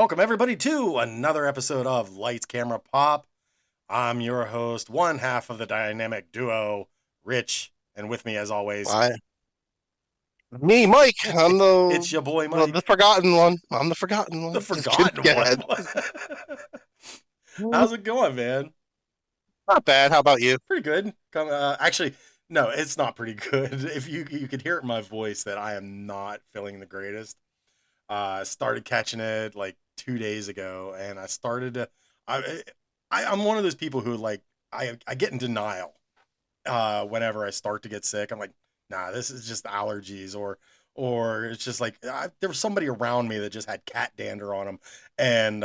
Welcome, everybody, to another episode of Lights, Camera, Pop. I'm your host, one half of the dynamic duo, Rich, and with me, as always, I, Me, Mike. I'm it's your boy the Mike, forgotten one. I'm the forgotten the one. Just kidding. forgotten Go one. ahead. How's it going, man? Not bad. How about you? Pretty good. Actually, no, it's not pretty good. If you could hear it in my voice that I am not feeling the greatest. Started catching it like 2 days ago, and I started to. I, I'm one of those people who like I get in denial whenever I start to get sick. I'm like, nah, this is just allergies, or it's just like there was somebody around me that just had cat dander on them, and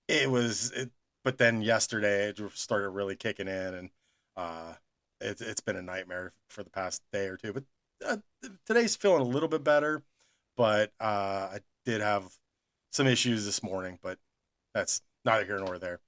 it was it. But then yesterday it started really kicking in, and uh, it's been a nightmare for the past day or two. But uh, today's feeling a little bit better, but I did have some issues this morning, but that's neither here nor there.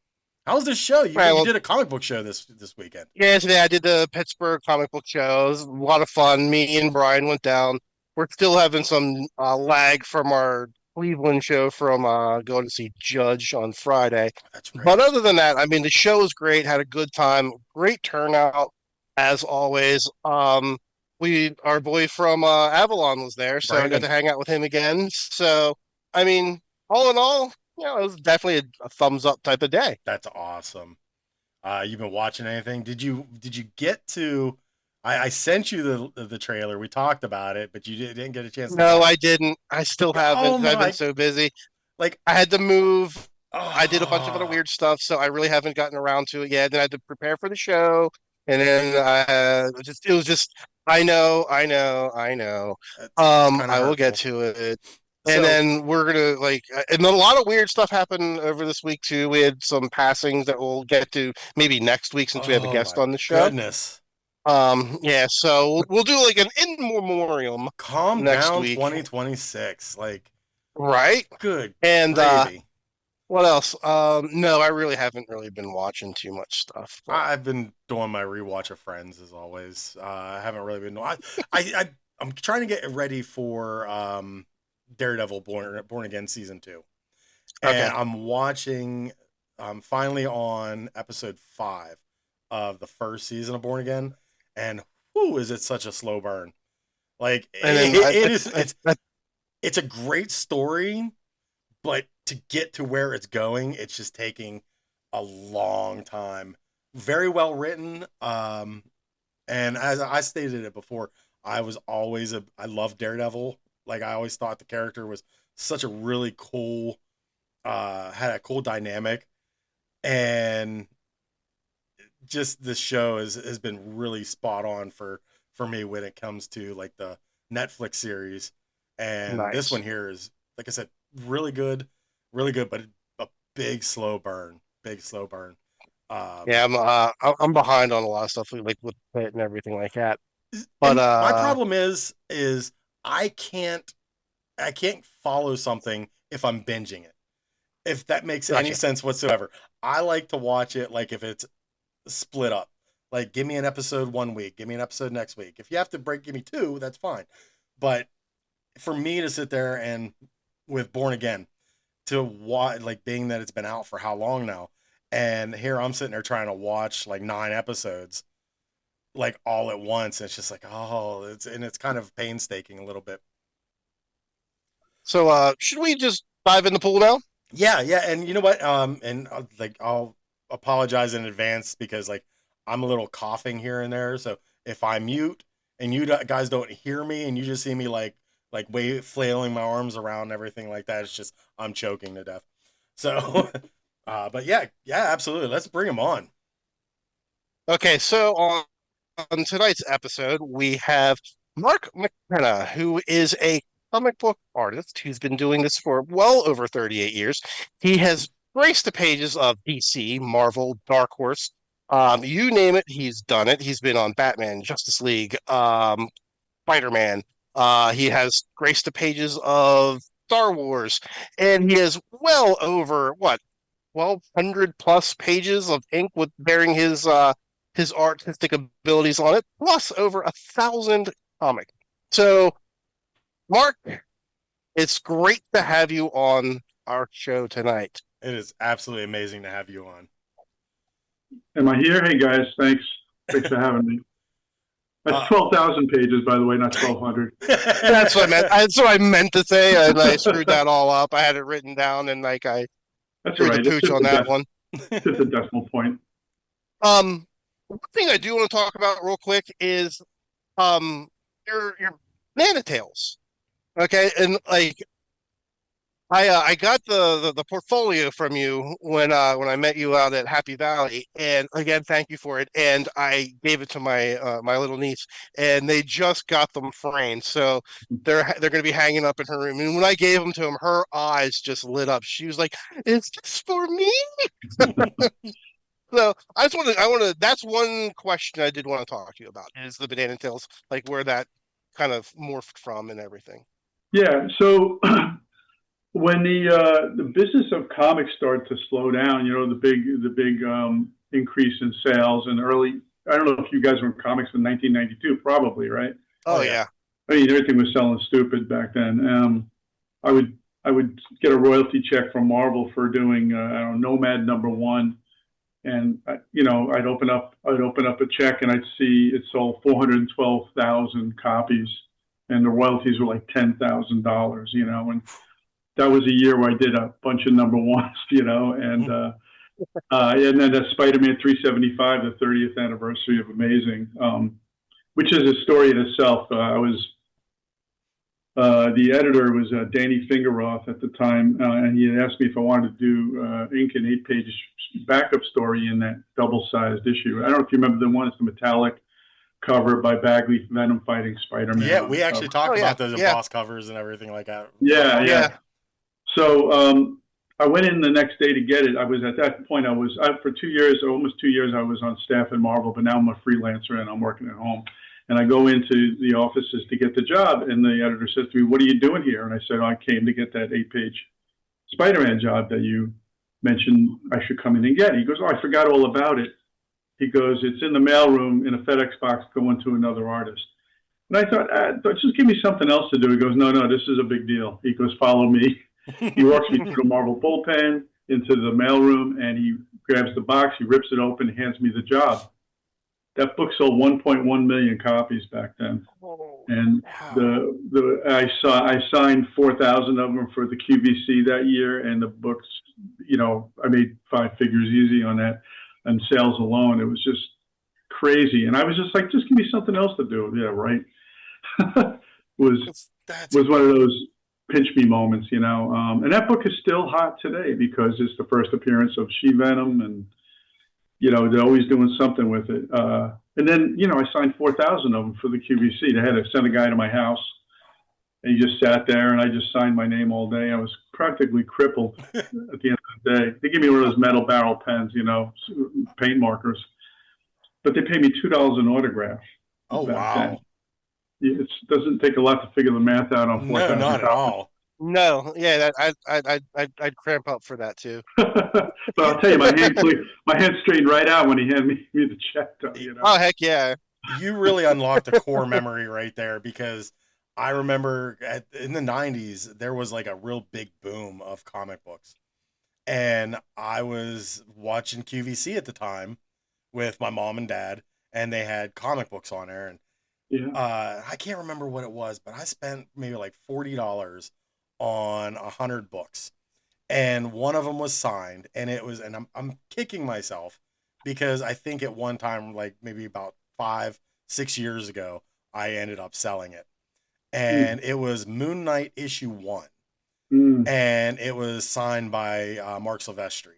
How's this show? All right. You Well, did a comic book show this weekend. yeah. Today I did the Pittsburgh comic book show. It was a lot of fun. Me and Brian went down. We're still having some lag from our Cleveland show from going to see Judge on Friday. That's But right. other than that, I mean, the show was great. Had a good time. Great turnout as always. Our boy from Avalon was there, so I got Brandon, to hang out with him again. So, I mean, all in all, it was definitely a thumbs up type of day. that's awesome. You've been watching anything? Did you get to? I sent you the trailer. We talked about it, but you didn't get a chance to No, watch. I didn't. I still Oh haven't. I've been my! so busy. Like, I had to move. I did a bunch of other oh, weird stuff, so I really haven't gotten around to it yet. Then I had to prepare for the show, and then it was just. I know. that's kind of I will get hurtful. to it. And So, then we're gonna and a lot of weird stuff happened over this week too. We had some passings that we'll get to maybe next week since we have a oh guest my on the show. goodness! Yeah, so we'll do like an in memoriam Calm next down, week, 2026. Like, right? good And gravy. what else? No, I really haven't really been watching too much stuff, but I've been doing my rewatch of Friends as always. I haven't really been. I I'm trying to get ready for Daredevil Born Again season 2, and okay. I'm watching. I'm finally on episode 5 of the first season of Born Again, and whoo, is it such a slow burn? Like And then it is. It's a great story, but to get to where it's going, it's just taking a long time. Very well written. And as I stated it before, I love Daredevil. Like I always thought the character was such a really cool, had a cool dynamic, and just this show has been really spot on for me when it comes to like the Netflix series, and this one nice. here is like I said, really good, but a big slow burn. Um, Yeah, I'm behind on a lot of stuff like with it and everything like that. But and my problem is I can't I can't follow something if I'm binging it. If that makes any gotcha. sense whatsoever, I like to watch it like if it's split up. Like, give me an episode 1 week, give me an episode next week. If you have to give me two, that's fine. But for me to sit there and with Born Again to watch, like, being that it's been out for how long now, and here I'm sitting there trying to watch like 9 episodes, like all at once. It's just like, oh, it's kind of painstaking a little bit. So should we just dive in the pool now? Yeah, yeah, and you know what? And like I'll apologize in advance because like I'm a little coughing here and there. So if I mute and you guys don't hear me and you just see me like wave flailing my arms around and everything like that, it's just I'm choking to death. So, but yeah, yeah, absolutely. Let's bring them on. Okay, so on tonight's episode, we have Mark McKenna, who is a comic book artist who's been doing this for well over 38 years. He has graced the pages of DC, Marvel, Dark Horse. You name it, he's done it. He's been on Batman, Justice League, Spider-Man. He has graced the pages of Star Wars, and he has well over what 1,200 plus pages of ink with bearing his artistic abilities on it, plus over 1,000 comics. So, Mark, it's great to have you on our show tonight. It is absolutely amazing to have you on. Am I here? Hey guys, thanks for having me. That's Uh, 12,000 pages, by the way, not 1,200. That's what I meant. That's what I meant to say, and I screwed that all up. I had it written down, and like I That's all threw the right. It's pooch on that one. just a decimal point. One thing I do want to talk about real quick is your banana tails. Okay, and like I got the portfolio from you when I met you out at Happy Valley, and again, thank you for it. And I gave it to my little niece, and they just got them framed, so they're going to be hanging up in her room. And when I gave them to him, her eyes just lit up. She was like, "Is this for me?" So that's one question I did want to talk to you about is the banana tails, like where that kind of morphed from and everything. Yeah. So when the business of comics started to slow down, the big increase in sales and early. I don't know if you guys were in comics in 1992, probably, right? Oh Oh yeah. yeah. I mean, everything was selling stupid back then. I would get a royalty check from Marvel for doing I don't know, Nomad #1, and I'd open up a check and I'd see it sold 412,000 copies, and the royalties were like $10,000. And that was a year where I did a bunch of #1s. And then Spider-Man 375, the 30th anniversary of Amazing, which is a story in itself. The editor was Danny Fingeroth at the time, and he had asked me if I wanted to do ink and 8-page backup story in that double-sized issue. I don't know if you remember the one. It's the metallic cover by Bagley Venom fighting Spider-Man. Yeah, we actually talked Oh yeah. about those Yeah. embossed covers and everything like that. Yeah, Oh yeah. yeah. So I went in the next day to get it. I was at that point. For 2 years, almost 2 years, I was on staff at Marvel, but now I'm a freelancer and I'm working at home. And I go into the offices to get the job, and the editor says to me, "What are you doing here?" And I said, "I came to get that 8-page Spider-Man job that you mentioned I should come in and get." He goes, "Oh, I forgot all about it." He goes, "It's in the mailroom in a FedEx box going to another artist." And I thought, just give me something else to do. He goes, "No, no, this is a big deal." He goes, "Follow me." He walks me through the Marvel bullpen into the mailroom, and he grabs the box, he rips it open, hands me the job. That book sold 1.1 million copies back then, and I signed 4,000 of them for the QVC that year, and the books, I made 5 figures easy on that, and sales alone. It was just crazy, and I was just like, just give me something else to do. Yeah, right. was one of those pinch me moments, and that book is still hot today because it's the first appearance of She-Venom, and they're always doing something with it. And then, I signed 4,000 of them for the QVC. They had to send a guy to my house, and he just sat there, and I just signed my name all day. I was practically crippled at the end of the day. They gave me one of those metal barrel pens, paint markers, but they paid me $2 an autograph. Oh wow! Then. It doesn't take a lot to figure the math out on 4,000. No, not at all. No, yeah, I'd cramp up for that too. But I'll tell you, my hand straightened right out when he handed me the check, though. Oh heck yeah! You really unlocked a core memory right there, because I remember in the 90s there was like a real big boom of comic books, and I was watching QVC at the time with my mom and dad, and they had comic books on there, and I can't remember what it was, but I spent maybe like $40 on 100 books, and one of them was signed, and I'm kicking myself because I think at one time, like maybe about 5-6 years ago, I ended up selling it, and it was Moon Knight issue 1, and it was signed by Mark Silvestri.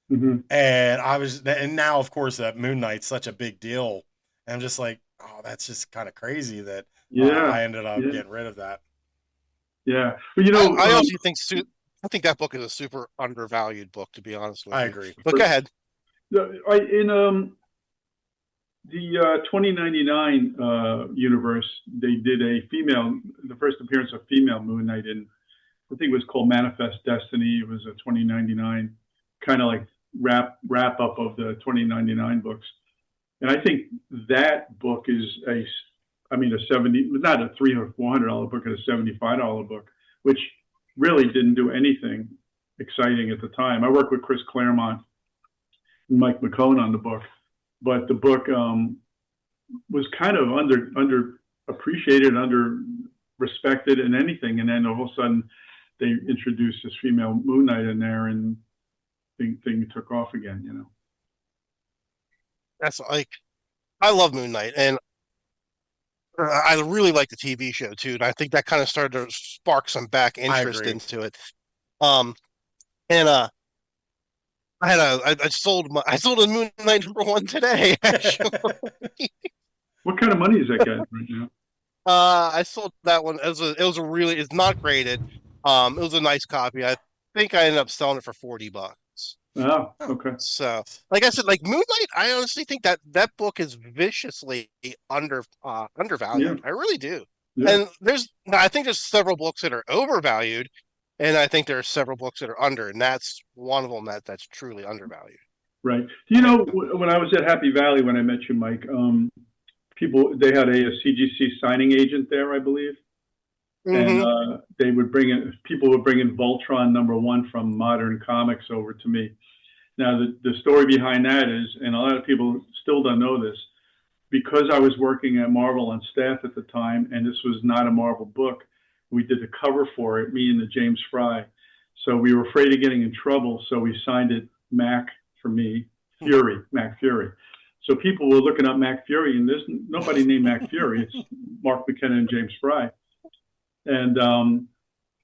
And now of course that Moon Knight's such a big deal, and I'm just like, oh, that's just kind of crazy that I ended up getting rid of that. Yeah, well, I also I think that book is a super undervalued book, to be honest with you. I agree. But go ahead. In the 2099 universe, they did the first appearance of female Moon Knight in, I think it was called Manifest Destiny. It was a 2099 kind of like wrap up of the 2099 books. And I think that book is a 70, not a $300 or $400 book, but a $75 book, which really didn't do anything exciting at the time. I worked with Chris Claremont and Mike McKenna on the book, but the book was kind of under appreciated, under respected, and anything. And then all of a sudden, they introduced this female Moon Knight in there, and thing took off again. You know. That's like I love Moon Knight, and I really like the TV show too. And I think that kind of started to spark some back I interest agree. into it. Um, and I sold a Moon Knight #1 today. Actually, What kind of money is that guy right now? I sold that one. It was a really it's not graded. It was a nice copy. I think I ended up selling it for $40. Oh, Oh, okay. So, like I said, like Moon Knight, I honestly think that book is viciously undervalued. Yeah, I really do. yeah, And I think there's several books that are overvalued, and I think there are several books that are under, and that's one of them that's truly undervalued. right. You know, when I was at Happy Valley, when I met you, Mike, they had a CGC signing agent there, I believe, and Hmm. they would bring in people would bring in Voltron #1 from Modern Comics over to me. Now, the story behind that is, and a lot of people still don't know this, because I was working at Marvel on staff at the time, and this was not a Marvel book, we did the cover for it, me and the James Fry. So we were afraid of getting in trouble, so we signed it Mac for me, Fury, Mac Fury. So people were looking up Mac Fury, and there's nobody named Mac Fury. It's Mark McKenna and James Fry. And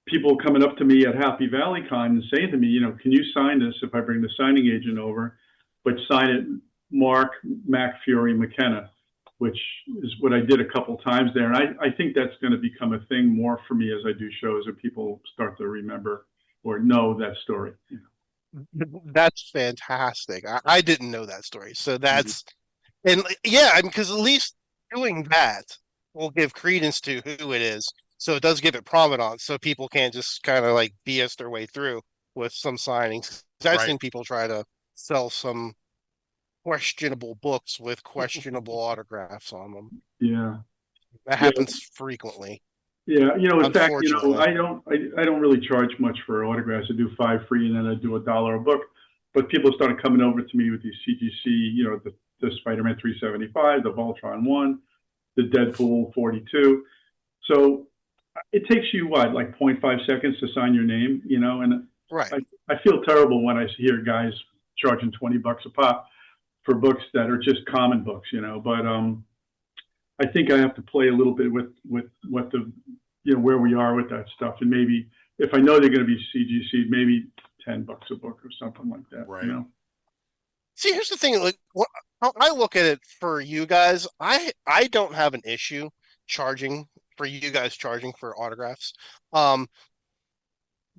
people coming up to me at Happy Valley Con and saying to me, you know, can you sign this if I bring the signing agent over, but sign it Mark Mac Fury McKenna, which is what I did a couple times there. And I think that's going to become a thing more for me as I do shows, and people start to remember or know that story. You That's fantastic. I didn't know that story, so know? and yeah, I mean, because at least doing that will give credence to who it is, so it does give it provenance, so people can't just kind of like BS their way through with some signings. 'Cause I've right. seen people try to sell some questionable books with questionable autographs on them. Yeah. That Yeah. happens frequently, Yeah, you know, in fact, you know, unfortunately. I don't really charge much for autographs. I do 5 free, and then I do $1 a book. But people started coming over to me with these CGC, you know, the Spider-Man 375, the Voltron 1, the Deadpool 42. So it takes you what, like 0.5 seconds to sign your name, you know, and Right. I feel terrible when I hear guys charging $20 a pop for books that are just common books, you know. But I think I have to play a little bit with what the, you know, where we are with that stuff, and maybe if I know they're going to be CGC, maybe $10 a book or something like that, you Right. know. See, here's the thing, like how I look at it for you guys, I don't have an issue charging for you guys charging for autographs. Um,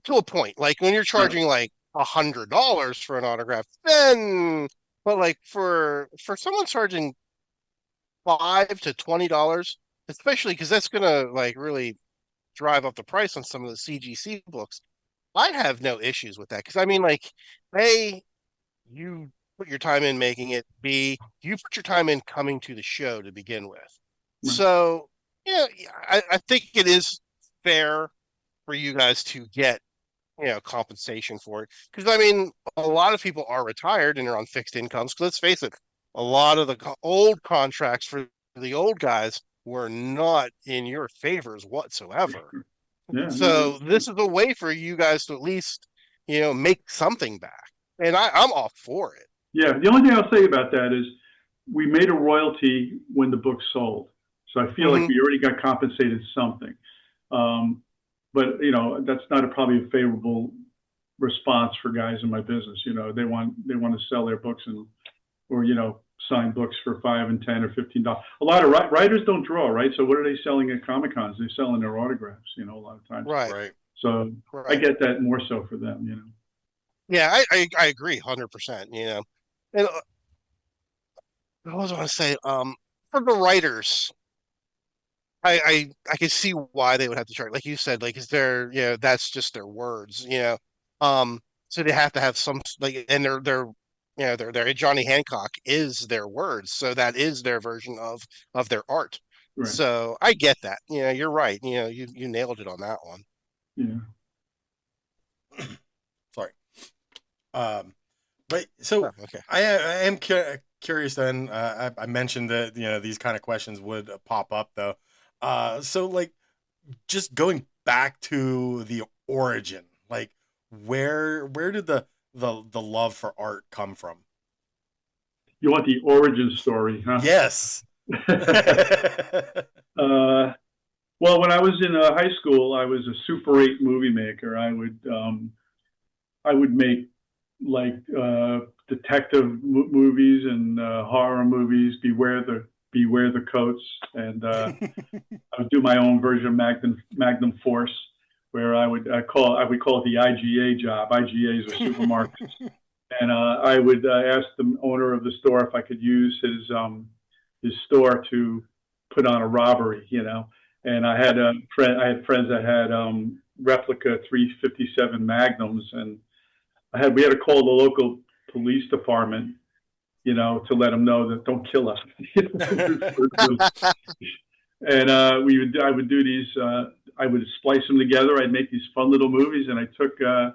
to a point. Like when you're Right. charging like $100 for an autograph, then but like for someone charging $5 to $20, especially because that's gonna like really drive up the price on some of the CGC books. I have no issues with that because I mean, like, A, you put your time in making it. B, you put your time in coming to the show to begin with. Right. So, yeah, I think it is fair for you guys to get, compensation for it. Because, I mean, a lot of people are retired and are on fixed incomes. 'Cause let's face it, a lot of the old contracts for the old guys were not in your favors whatsoever. Yeah, no, So this is a way for you guys to at least, make something back. And I'm all for it. yeah. The only thing I'll say about that is we made a royalty when the book sold, so I feel like Hmm. we already got compensated something. Um, but you know, that's not probably a favorable response for guys in my business. You know, they want to sell their books, and or you know, sign books for $5 and $10 or $15. A lot of writers don't draw, right? So what are they selling at Comic Cons? They're selling their autographs, you know, a lot of times. Right, Right. So I right. get that more so for them, you know. Yeah, I agree 100%, And what was I want to say? For the writers, I can see why they would have to charge. Like you said, like is there, that's just their words, so they have to have some like, and their Johnny Hancock is their words, so that is their version of their art. Right. So I get that. You're right. You nailed it on that one. Yeah. Sorry. Um, but so Oh, okay. I am curious. Then I mentioned that these kind of questions would pop up though. So like just going back to the origin, like where did the love for art come from? You want the origin story, huh? Yes. uh, well, when I was in high school, I was a Super 8 movie maker. I would make like detective movies and horror movies. Beware the Coats, and I would do my own version of Magnum Force, where I would call it the IGA job. IGAs are supermarkets, and I would ask the owner of the store if I could use his store to put on a robbery, And I had friends that had replica 357 Magnums, and we had to call the local police department, to let them know that don't kill us. And I would do these. I would splice them together. I'd make these fun little movies, and I took a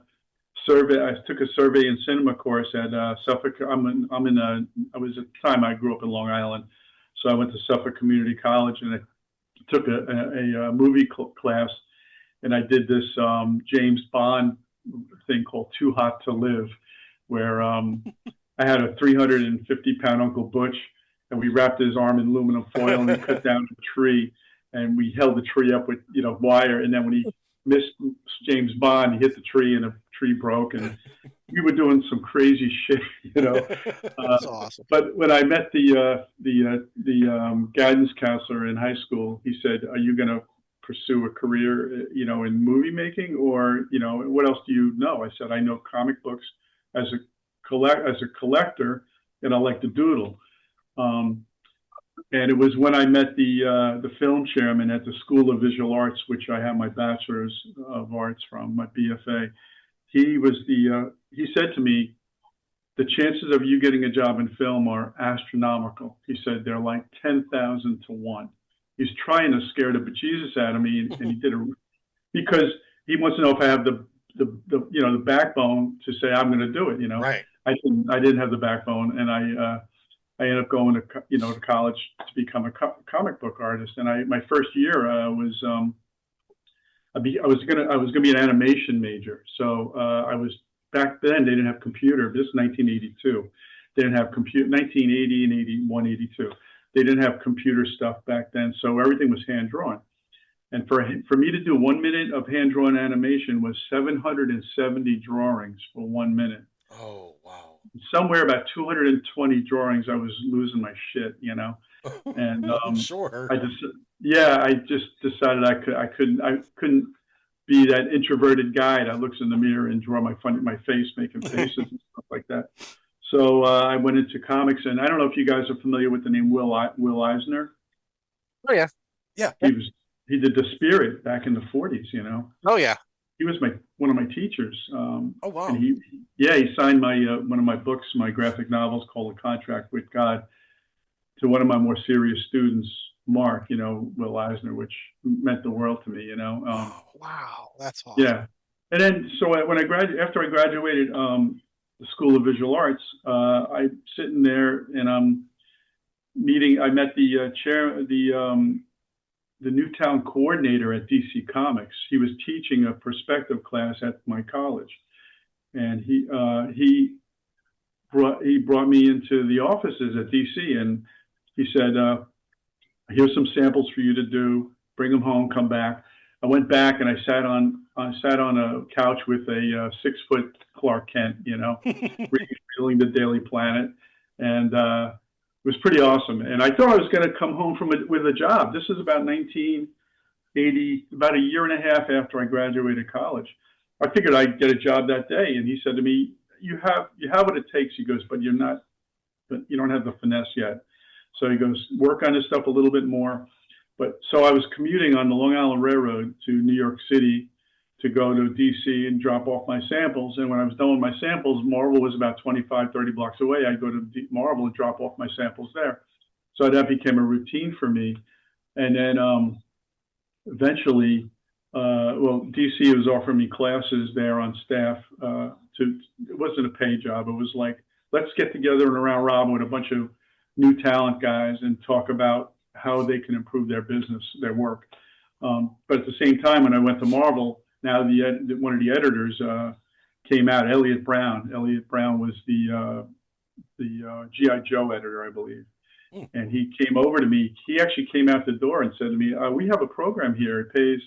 survey and cinema course at Suffolk. I was at the time I grew up in Long Island, so I went to Suffolk Community College, and I took a movie class, and I did this James Bond thing called Too Hot to Live, where I had a 350-pound Uncle Butch, and we wrapped his arm in aluminum foil, and we cut down a tree, and we held the tree up with wire, and then when he missed James Bond, he hit the tree, and the tree broke, and we were doing some crazy shit. That's awesome. But when I met the guidance counselor in high school, he said, "Are you going to pursue a career, in movie making, or what else do you know?" I said, "I know comic books as a collector, and I like to doodle." And it was when I met the film chairman at the School of Visual Arts, which I have my Bachelor's of Arts from, my BFA. He said to me, "The chances of you getting a job in film are astronomical." He said they're like 10,000 to 1. He's trying to scare the bejesus out of me, and he did it because he wants to know if I have the backbone to say I'm going to do it. Right. I didn't have the backbone, and I ended up going to college to become a comic book artist. And my first year was I was gonna be an animation major. So I was back then. They didn't have computer. This is 1982. They didn't have computer. 1980 and 81, 82. They didn't have computer stuff back then. So everything was hand drawn. And for me to do 1 minute of hand drawn animation was 770 drawings for 1 minute. Oh wow. Somewhere about 220 drawings, I was losing my shit, And Sure. I just decided I couldn't be that introverted guy that looks in the mirror and draw my face, making faces and stuff like that. So I went into comics, and I don't know if you guys are familiar with the name Will Eisner. Oh yeah. Yeah. He did The Spirit back in the 40s. Oh yeah. He was one of my teachers. Oh wow. And he signed my one of my books, my graphic novels called A Contract with God, to one of my more serious students, Mark. Will Eisner, which meant the world to me. Wow, that's awesome. Yeah, and then so after I graduated the School of Visual Arts, I'm sitting there and I'm meeting. I met the Newtown coordinator at DC Comics. He was teaching a perspective class at my college, and he brought me into the offices at DC, and he said, "Here's some samples for you to do. Bring them home. Come back." I went back and I sat on a couch with a 6-foot Clark Kent, reading the Daily Planet, and it was pretty awesome. And I thought I was going to come home with a job. This is about 1980, about a year and a half after I graduated college. I figured I'd get a job that day. And he said to me, you have what it takes. He goes, but you don't have the finesse yet. So he goes, work on this stuff a little bit more. But so I was commuting on the Long Island Railroad to New York City to go to DC and drop off my samples. And when I was done with my samples, Marvel was about 25, 30 blocks away. I'd go to Marvel and drop off my samples there. So that became a routine for me. And then eventually, DC was offering me classes there on staff it wasn't a paid job. It was like, let's get together in a round robin with a bunch of new talent guys and talk about how they can improve their business, their work. But at the same time, when I went to Marvel, now one of the editors came out, Elliot Brown. Elliot Brown was the GI Joe editor, I believe. And he came over to me. He actually came out the door and said to me, "We have a program here. It pays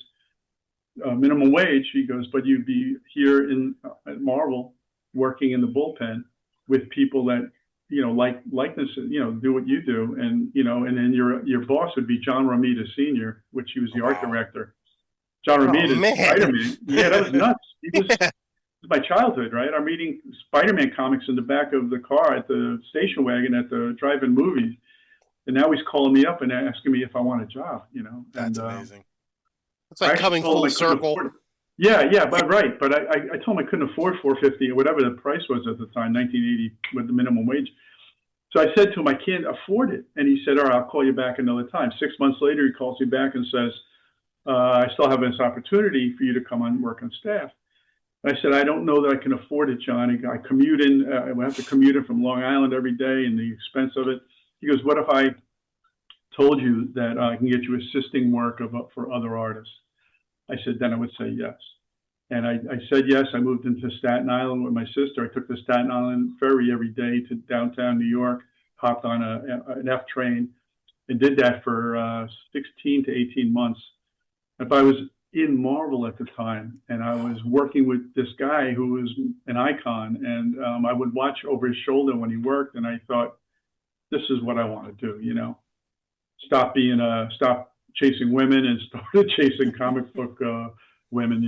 minimum wage." He goes, "But you'd be here at Marvel, working in the bullpen with people that likeness, do what you do, and and then your boss would be John Romita Sr., which he was the art director. John Romita, Spider-Man. Yeah, that was nuts. He was my childhood, right? I'm reading Spider-Man comics in the back of the car at the station wagon at the drive-in movies, and now he's calling me up and asking me if I want a job. That's amazing. It's like coming full circle. Yeah, but right. But I told him I couldn't afford $4.50 or whatever the price was at the time, 1980 with the minimum wage. So I said to him, I can't afford it. And he said, all right, I'll call you back another time. 6 months later, he calls me back and says, I still have this opportunity for you to come on work on staff. I said, I don't know that I can afford it, John. I commute in, I have to commute in from Long Island every day and the expense of it. He goes, what if I told you that I can get you assisting work for other artists? I said, then I would say yes. And I said yes. I moved into Staten Island with my sister. I took the Staten Island ferry every day to downtown New York, hopped on an F train, and did that for 16 to 18 months. If I was in Marvel at the time, and I was working with this guy who was an icon, and I would watch over his shoulder when he worked, and I thought, this is what I want to do, stop chasing women and started chasing comic book women,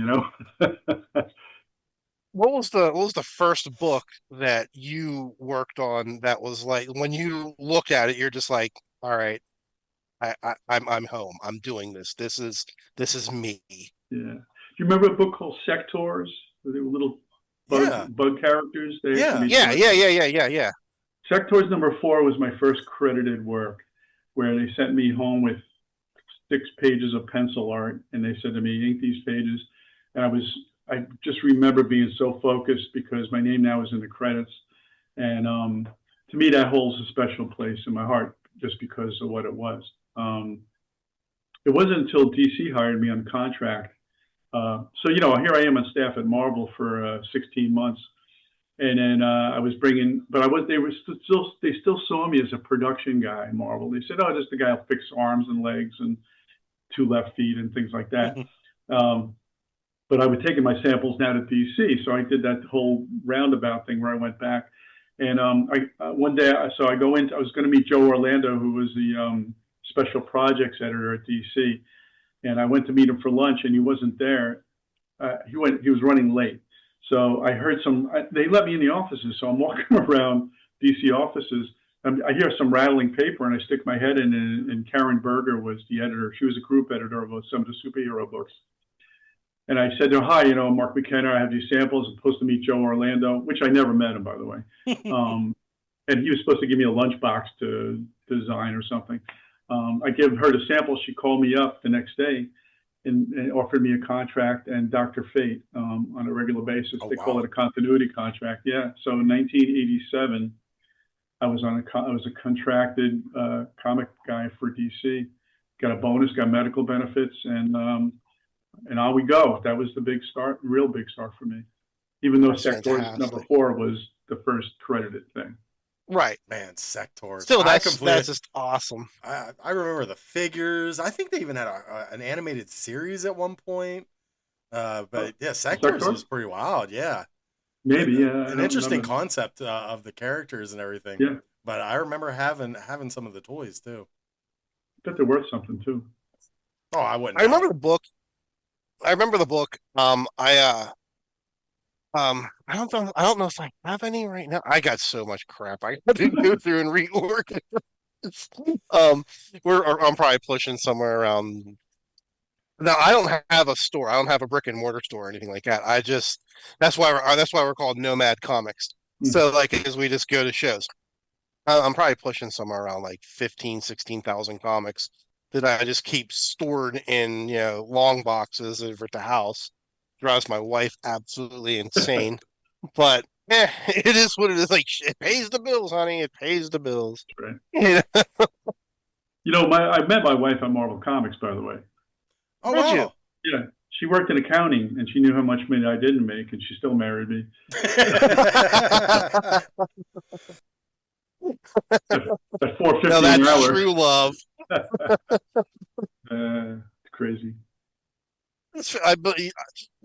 What was the first book that you worked on that was like, when you look at it, you're just like, all right, I'm home. I'm doing this. This is me. Yeah. Do you remember a book called Sectors? They were little bug characters. Yeah. Sectors #4 was my first credited work, where they sent me home with 6 pages of pencil art, and they said to me, ink these pages. And I just remember being so focused because my name now is in the credits. And to me, that holds a special place in my heart just because of what it was. It wasn't until DC hired me on contract. So, here I am on staff at Marvel for 16 months. And then I was they still saw me as a production guy in Marvel. They said, oh, just the guy who'll fix arms and legs and 2 left feet and things like that. But I would take my samples now to DC. So I did that whole roundabout thing where I went back. And one day, I was going to meet Joe Orlando, who was the special projects editor at DC. And I went to meet him for lunch, and he wasn't there. He was running late. So I heard they let me in the offices. So I'm walking around DC offices. I hear some rattling paper, and I stick my head in, and Karen Berger was the editor. She was a group editor of some of the superhero books. And I said to her, hi, Mark McKenna, I have these samples. I'm supposed to meet Joe Orlando, which I never met him, by the way. And he was supposed to give me a lunchbox to design or something. I gave her the sample. She called me up the next day and offered me a contract and Dr. Fate on a regular basis. They call it a continuity contract. Yeah. So in 1987, I was a contracted comic guy for DC. Got a bonus, got medical benefits, and on we go. That was the big start, real big start for me. Even though Sectors #4 was the first credited thing. Right. Man, Sectors. Still, that's just awesome. I remember the figures. I think they even had an animated series at one point. But yeah, Sectors was pretty wild. Yeah. Maybe, yeah. An interesting concept of the characters and everything. Yeah. But I remember having some of the toys too. I bet they're worth something too. Oh, I wouldn't. I remember the book. I don't know if I have any right now. I got so much crap I had to go through and reorganize. I'm probably pushing somewhere around. Now I don't have a store. I don't have a brick and mortar store or anything like that. That's why we're called Nomad Comics. So like, as we just go to shows, I'm probably pushing somewhere around like 16,000 comics that I just keep stored in long boxes over at the house. Drives my wife absolutely insane. But it is what it is. Like it pays the bills, honey. It pays the bills. Right. You know, I met my wife on Marvel Comics, by the way. Oh did you? wow. Yeah, she worked in accounting, and she knew how much money I didn't make, and she still married me. At four No, fifty an that's hour. true love. It's crazy.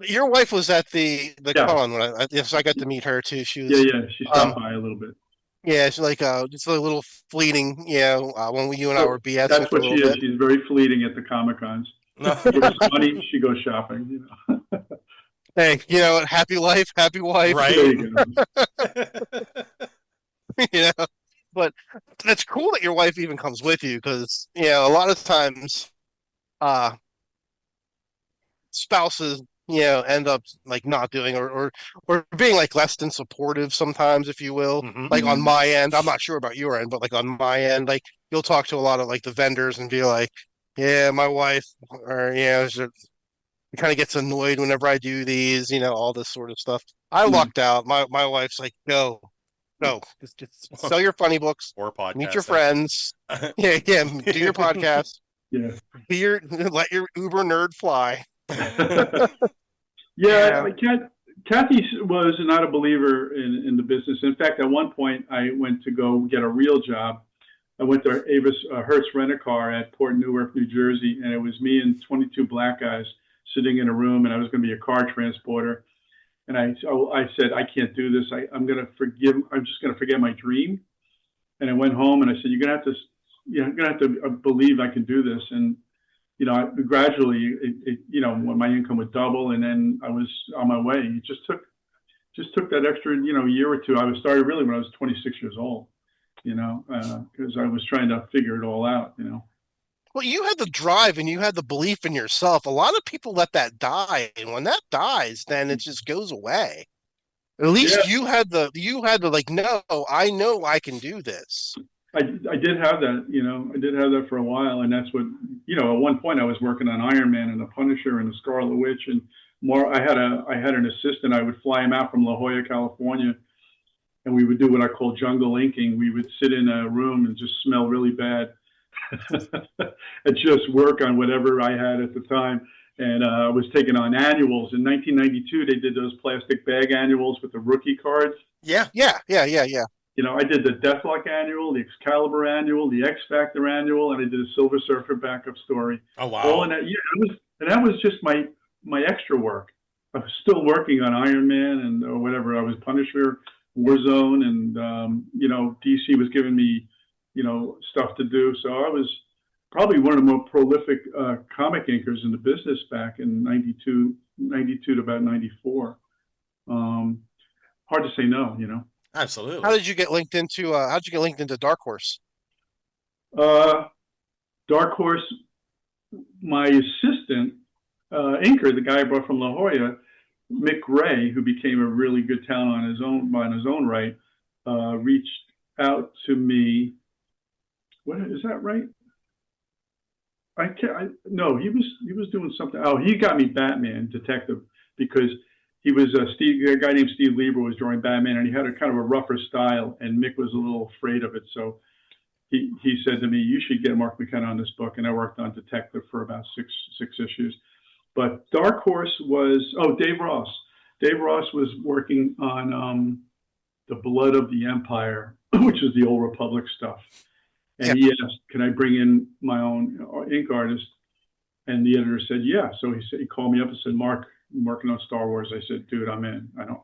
Your wife was at the Yeah, con when yes, I got to meet her too. She yeah, was, yeah. She stopped by a little bit. yeah, she's like just a little fleeting, when you and I were So BSing that's for a what she little is. bit. She's very fleeting at the Comic Cons. No. She gives money. She goes shopping. Hey, happy life, happy wife, There Right. you go. you know. But it's cool that your wife even comes with you because a lot of times, uh, spouses end up like not doing or being like less than supportive sometimes, if you will. Hmm. Like on Mhm. my end, I'm not sure about your end, but like on my end, like you'll talk to a lot of like the vendors and be like, yeah, my wife, or kind of gets annoyed whenever I do these, all this sort of stuff. I Yeah. lucked out. My wife's like, go, go, just sell your funny books, Or meet your podcasting. friends, yeah, yeah, do your podcast, Yeah. let your Uber nerd fly. Yeah, Yeah. Kathy was not a believer in the business. In fact, at one point, I went to go get a real job. I went to Avis Hertz Rent-A-Car at Port Newark, New Jersey, and it was me and 22 black guys sitting in a room, and I was going to be a car transporter. And I said, I can't do this. I'm just going to forget my dream. And I went home and I said, you're going to have to believe I can do this. And gradually, when my income would double, and then I was on my way. It just took that extra, year or two. I was started really when I was 26 years old, because I was trying to figure it all out. Well, you had the drive and you had the belief in yourself. A lot of people let that die, and when that dies, then it just goes away. At Yeah, least you had the like, no, I know I can do this. I did have that, I did have that for a while, and that's what, at one point I was working on Iron Man and the Punisher and the Scarlet Witch, and more. I had an assistant. I would fly him out from La Jolla, California, and we would do what I call jungle inking. We would sit in a room and just smell really bad, and just work on whatever I had at the time. And I was taking on annuals. In 1992, they did those plastic bag annuals with the rookie cards. Yeah. Yeah, yeah, yeah, yeah. I did the Deathlock annual, the Excalibur annual, the X Factor annual, and I did a Silver Surfer backup story. Oh All wow. in that year. That was just my extra work. I was still working on Iron Man and or whatever. I was Punisher, Warzone, and DC was giving me stuff to do. So I was probably one of the more prolific comic inkers in the business back in 92 to about 94. Hard to say no. How Absolutely. did you get linked into how'd you get linked into Dark Horse? Uh, Dark Horse, my assistant inker, the guy I brought from La Jolla, Mick Ray, who became a really good talent on his own right, reached out to me. What is that right? I can't. No, he was doing something. Oh, he got me Batman Detective because he was a guy named Steve Lieber was drawing Batman, and he had a kind of a rougher style, and Mick was a little afraid of it. So he said to me, "You should get Mark McKenna on this book." And I worked on Detective for about six issues. But Dark Horse was Dave Ross. Dave Ross was working on the Blood of the Empire, which is the old Republic stuff. Yeah. And he asked, "Can I bring in my own ink artist?" And the editor said, "Yeah." So he called me up and said, "Mark, I'm working on Star Wars." I said, "Dude, I'm in. I don't,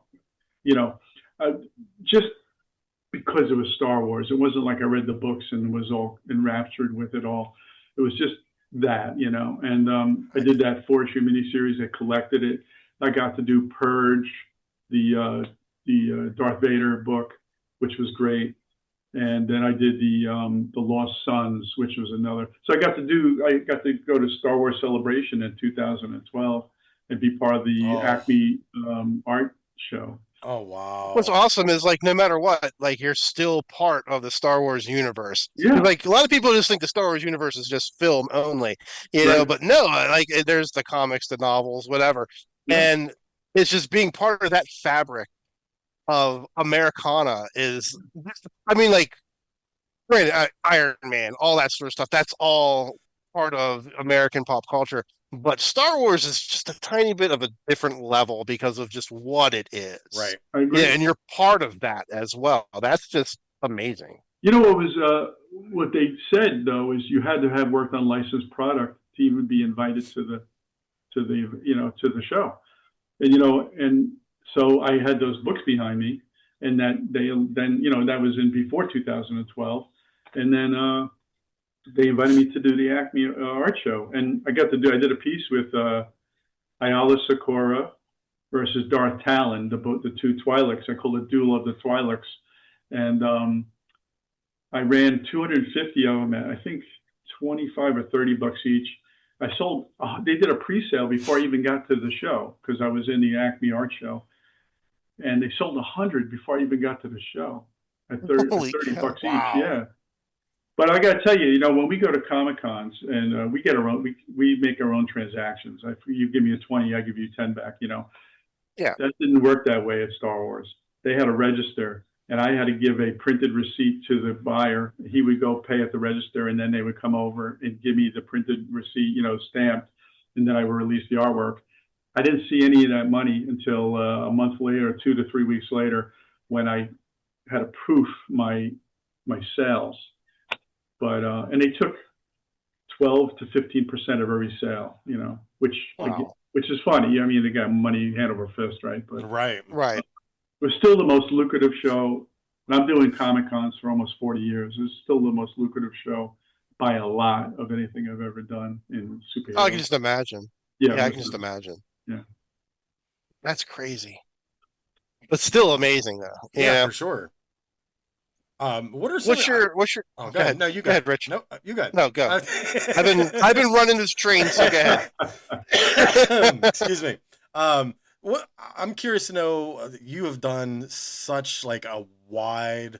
you know, just because it was Star Wars. It wasn't like I read the books and was all enraptured with it all. It was just that. And I did that 4-issue miniseries. I collected it. I got to do Purge, the Darth Vader book, which was great. And then I did the Lost Sons, which was another. So I got to go to Star Wars Celebration in 2012 and be part of the Oh. Acme art show. Oh wow. What's awesome is like no matter what, like you're still part of the Star Wars universe. Yeah, Like a lot of people just think the Star Wars universe is just film only, right. but no, like there's the comics, the novels, whatever. Yeah, And it's just being part of that fabric of Americana is, I mean, like, granted, Iron Man, all that sort of stuff, that's all part of American pop culture. But Star Wars is just a tiny bit of a different level because of just what it is. Right. I Yeah, agree. and you're part of that as well. That's just amazing. You know what they said though is you had to have worked on licensed product to even be invited to the show. And and so I had those books behind me, and that they then that was in before 2012, and then they invited me to do the Acme art show, and I did a piece with Ayala Sakura versus Darth Talon, the two Twi'leks. I call it Duel of the Twi'leks, and I ran 250 of them at I think 25 or 30 bucks each. I sold. They did a pre-sale before I even got to the show because I was in the Acme Art Show, and they sold 100 before I even got to the show at 30, Holy 30 cow. bucks each. Wow. Yeah. But I got to tell you, when we go to Comic Cons and we get our own, we make our own transactions. You give me a 20, I give you 10 back. Yeah. That didn't work that way at Star Wars. They had a register, and I had to give a printed receipt to the buyer. He would go pay at the register, and then they would come over and give me the printed receipt, stamped, and then I would release the artwork. I didn't see any of that money until a month later, 2 to 3 weeks later, when I had to proof my sales. But and they took 12 to 15% of every sale, which Wow. which is funny. I mean, they got money hand over fist, right? But Right. Right. it was still the most lucrative show. And I'm doing Comic Cons for almost 40 years. It's still the most lucrative show by a lot of anything I've ever done in superheroes. I can just imagine. Yeah, Yeah, I can just imagine. Yeah. That's crazy. But still amazing though. Yeah, for sure. What are some? What's your Oh, go ahead. No, you go ahead, Rich. No, you got. No, go. I've been running this train, so go ahead. Excuse me. What I'm curious to know, you have done such like a wide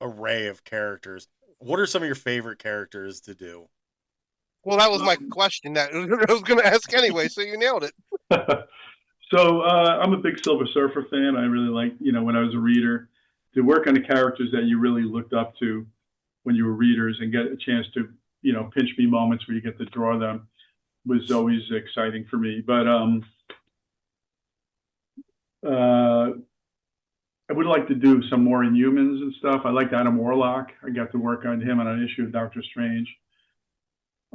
array of characters. What are some of your favorite characters to do? Well, that was my question that I was going to ask anyway, so you nailed it. So I'm a big Silver Surfer fan. I really like, when I was a reader, to work on the characters that you really looked up to when you were readers and get a chance to, pinch me moments where you get to draw them was always exciting for me. But I would like to do some more Inhumans and stuff. I liked Adam Warlock. I got to work on him on an issue of Doctor Strange.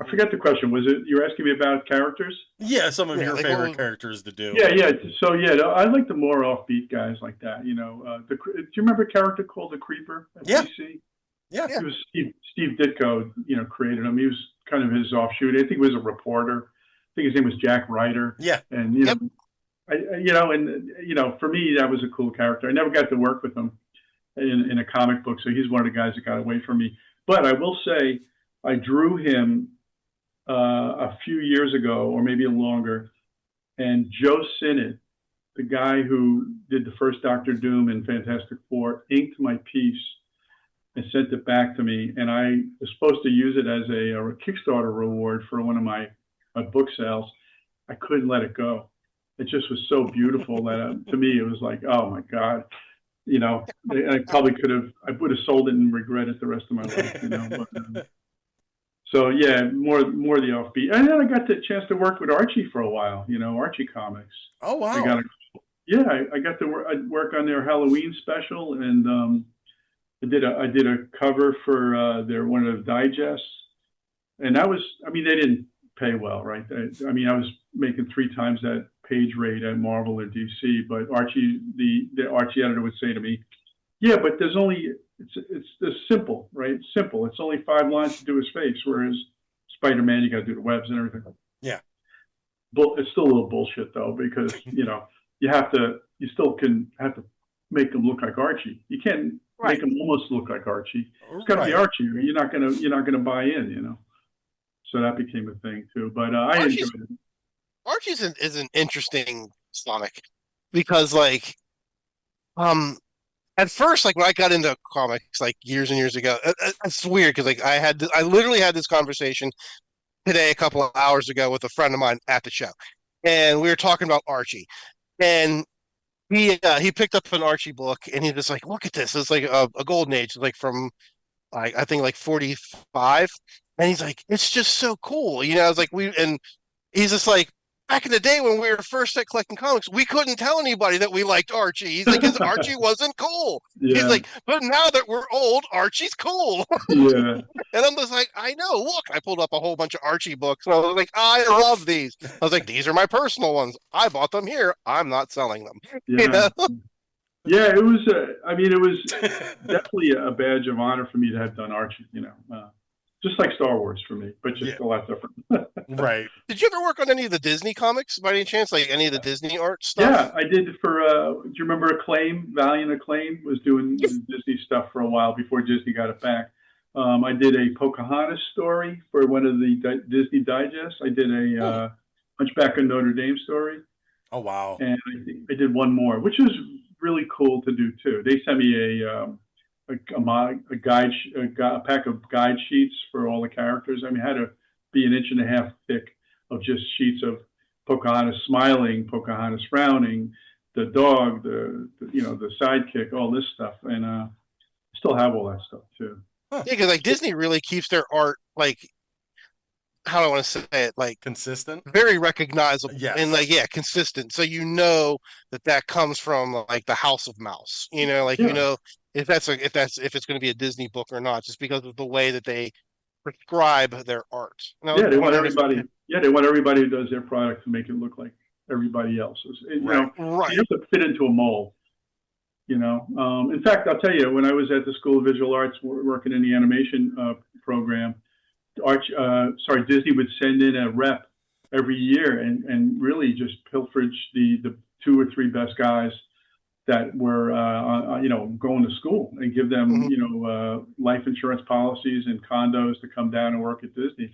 I forget the question. Was it you're asking me about characters? Yeah, some of your like favorite characters to do. Yeah. So I like the more offbeat guys like that. Do you remember a character called the Creeper at Yeah. DC? Yeah. It was Steve Ditko, created him. He was kind of his offshoot. I think he was a reporter. I think his name was Jack Ryder. Yeah. And for me that was a cool character. I never got to work with him in a comic book, so he's one of the guys that got away from me. But I will say I drew him a few years ago, or maybe longer, and Joe Sinnott, the guy who did the first Doctor Doom and Fantastic Four, inked my piece and sent it back to me, and I was supposed to use it as a Kickstarter reward for one of my book sales. I couldn't let it go. It just was so beautiful that to me it was like, oh my God, I probably I would have sold it and regret it the rest of my life, But, so yeah, more the offbeat, and then I got the chance to work with Archie for a while. Archie Comics. Oh wow. I got to work on their Halloween special, and I did a cover for one of the digests, and that was. I mean, they didn't pay well, right? I was making 3 times that page rate at Marvel or DC, but Archie, the Archie editor would say to me, "Yeah, but there's only." It's simple, right? Simple. It's only 5 lines to do his face, whereas Spider-Man, you got to do the webs and everything. Yeah. But it's still a little bullshit though, because you still have to make him look like Archie. You can't make him almost look like Archie. It's got to be Archie, or you're not gonna buy in, So that became a thing too. But I enjoyed it. Archie's is an interesting comic because at first, when I got into comics years and years ago, it's weird because I literally had this conversation today a couple of hours ago with a friend of mine at the show, and we were talking about Archie, and he picked up an Archie book and he was like, look at this. It's like a golden age, like from I think like 45. And he's like, it's just so cool. I was like, and he's just like, back in the day when we were first at collecting comics, we couldn't tell anybody that we liked Archie. He's like, because Archie wasn't cool. He's Yeah, like, but now that we're old, Archie's cool. yeah, And I'm just like, I know. Look, I pulled up a whole bunch of Archie books, and I was like, I love these. I was like, these are my personal ones. I bought them here. I'm not selling them. You yeah. know? Yeah, it was. I mean, it was definitely a badge of honor for me to have done Archie. Just like Star Wars for me, but just Yeah. a lot different. Right. Did you ever work on any of the Disney comics by any chance? Like any of the Disney art stuff? Yeah, I did for. Do you remember Acclaim? Valiant Acclaim was doing Disney stuff for a while before Disney got it back. I did a Pocahontas story for one of the Disney digests. I did a Hunchback of Notre Dame story, Oh wow. and I did one more, which was really cool to do too. They sent me a pack of guide sheets for all the characters. I mean, it had to be an inch and a half thick of just sheets of Pocahontas smiling, Pocahontas frowning, the dog, the sidekick, all this stuff, and still have all that stuff too. Yeah, because like Disney really keeps their art like how do I want to say it like Consistent. very recognizable Yes. and like yeah consistent. So you know that comes from like the House of Mouse. Like Yeah. if it's going to be a Disney book or not, just because of the way that they prescribe their art. And I was Yeah, they want wondering everybody. Yeah, they want everybody who does their product to make it look like everybody else's. And, Right. right. you have to fit into a mold. In fact, I'll tell you, when I was at the School of Visual Arts working in the animation program, Disney would send in a rep every year and really just pilferage the two or three best guys that were going to school and give them life insurance policies and condos to come down and work at Disney.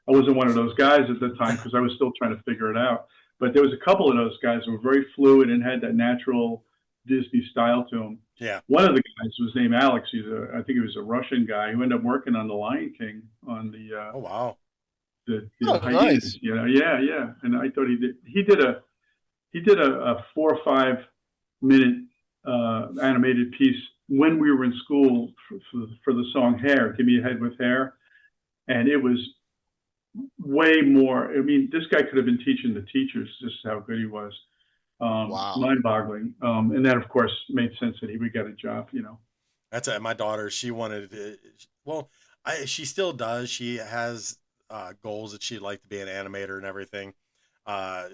I wasn't one of those guys at the time because I was still trying to figure it out. But there was a couple of those guys who were very fluid and had that natural Disney style to them. Yeah. One of the guys was named Alex. I think he was a Russian guy who ended up working on The Lion King on the Oh wow. the nice. yeah. And I thought he did a 4 or 5 minute animated piece when we were in school for the song Hair, Give Me a Head with Hair. And it was way more. I mean, this guy could have been teaching the teachers just how good he was. Wow. Mind-boggling. And that, of course, made sense that he would get a job, That's it. My daughter, she wanted to, well, she still does. She has goals that she'd like to be an animator and everything.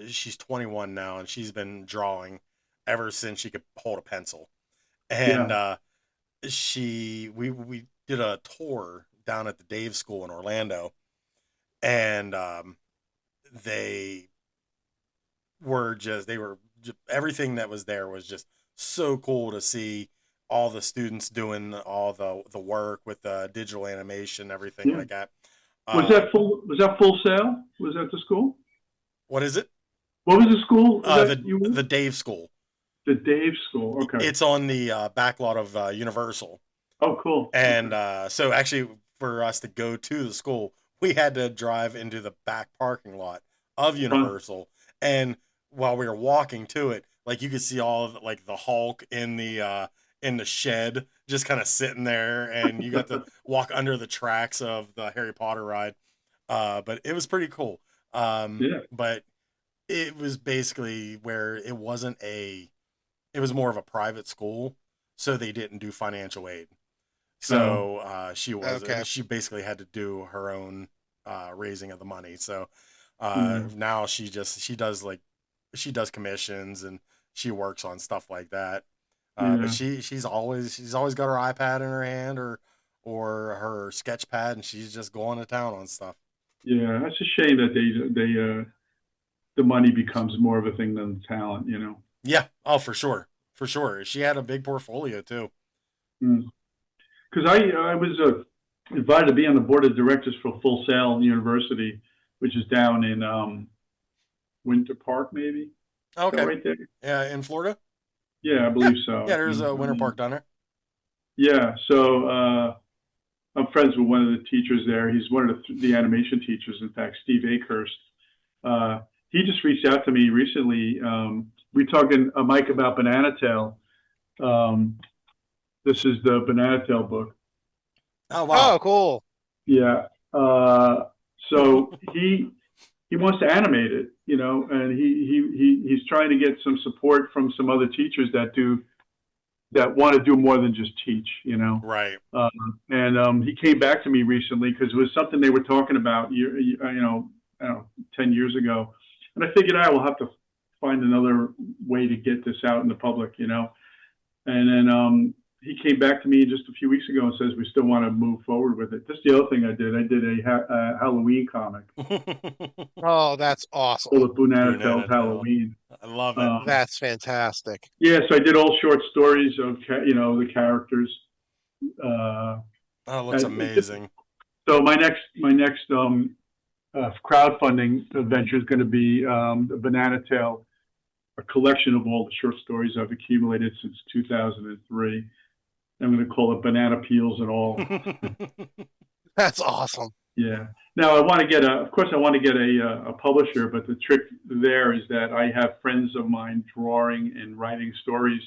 She's 21 now, and she's been drawing ever since she could hold a pencil. And we did a tour down at the Dave School in Orlando, and they were just everything that was there was just so cool to see all the students doing all the work with the digital animation, everything like that. Was that Full Sail? Was that the school? What is it? What was the school? The Dave School. The Dave School. Okay. It's on the back lot of Universal. Oh, cool. And so actually, for us to go to the school, we had to drive into the back parking lot of Universal, and while we were walking to it, like you could see all of like the Hulk in the shed, just kind of sitting there, and you got to walk under the tracks of the Harry Potter ride. But it was pretty cool. But it was basically where it was more of a private school, so they didn't do financial aid. So she basically had to do her own raising of the money. So now she does commissions and she works on stuff like that. But she's always got her iPad in her hand or her sketch pad, and she's just going to town on stuff. Yeah, that's a shame that the money becomes more of a thing than the talent, Yeah. Oh, for sure. She had a big portfolio too. Because I was invited to be on the board of directors for Full Sail University, which is down in Winter Park, maybe. Okay. Right there. Yeah, in Florida. Yeah, I believe so. Yeah, there's a Winter Park down there. Yeah, so I'm friends with one of the teachers there. He's one of the animation teachers, in fact, Steve Akehurst. he just reached out to me recently. We talking, Mike, about Banana Tail. This is the Banana Tail book. Oh wow. Oh, cool. Yeah. So he wants to animate it, and he's trying to get some support from some other teachers that want to do more than just teach, Right. And he came back to me recently because it was something they were talking about, I don't know, 10 years ago. And I figured I will have to find another way to get this out in the public, And then he came back to me just a few weeks ago and says we still want to move forward with it. That's the other thing I did. I did a Halloween comic Oh, that's awesome. called Banana Banana Tails Tail. Halloween. I love it. That's fantastic. Yeah, so I did all short stories of the characters. Oh, it looks amazing. So my next crowdfunding adventure is going to be the Banana Tail, a collection of all the short stories I've accumulated since 2003. I'm going to call it Banana Peels and all. That's awesome. Yeah. Now I want to get of course I want to get a publisher, but the trick there is that I have friends of mine drawing and writing stories.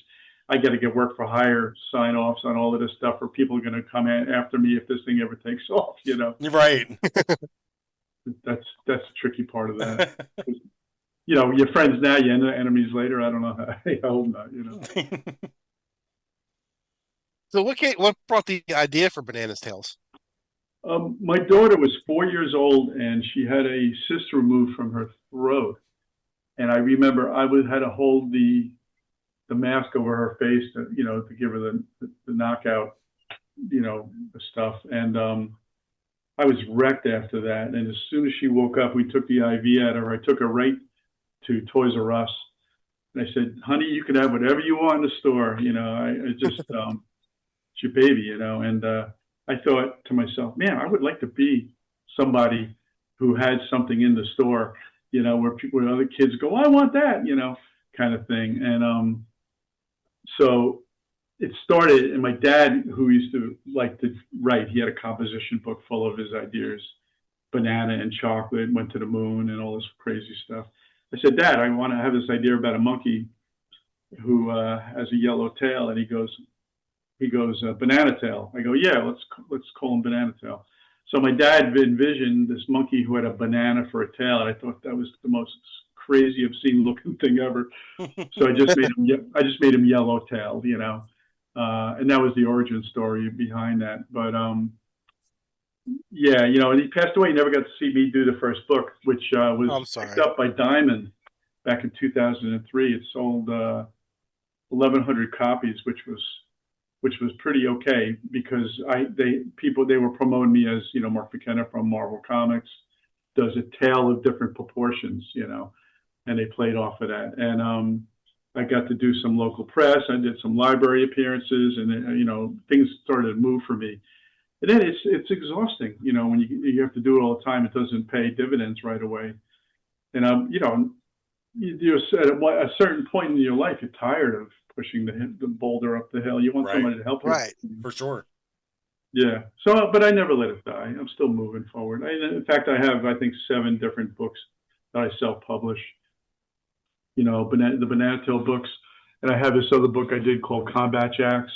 I got to get work for hire sign offs on all of this stuff, or people are going to come after me if this thing ever takes off. You're right. That's the tricky part of that. Your friends now, you end up enemies later. I don't know. I hope not. So what brought the idea for Banana's Tales? My daughter was 4 years old and she had a cyst removed from her throat. And I remember I had to hold the mask over her face to give her the knockout, stuff. And I was wrecked after that. And as soon as she woke up, we took the IV out of her. I took her right to Toys R Us. And I said, honey, you can have whatever you want in the store. I just, it's your baby, And I thought to myself, man, I would like to be somebody who had something in the store, where other kids go, I want that, kind of thing. And so it started, and my dad, who used to like to write, he had a composition book full of his ideas, banana and chocolate, went to the moon and all this crazy stuff. I said, Dad, I want to have this idea about a monkey who has a yellow tail, and he goes, Banana Tail. I go, yeah, let's call him Banana Tail. So my dad envisioned this monkey who had a banana for a tail, and I thought that was the most crazy, obscene looking thing ever. So I just made him Yellow Tail, and that was the origin story behind that. But yeah, and he passed away. He never got to see me do the first book, which was picked up by Diamond back in 2003. It sold 1,100 copies, which was pretty okay because they were promoting me as Mark McKenna from Marvel Comics does a tale of different proportions, and they played off of that. And I got to do some local press. I did some library appearances, and things started to move for me. And then it's exhausting, when you have to do it all the time. It doesn't pay dividends right away. And you're at a certain point in your life, you're tired of pushing the boulder up the hill. You want somebody to help you. Right, for sure. Yeah. So, but I never let it die. I'm still moving forward. In fact, I have, I think, 7 different books that I self-publish. The Banana Tail books, and I have this other book I did called Combat Jacks.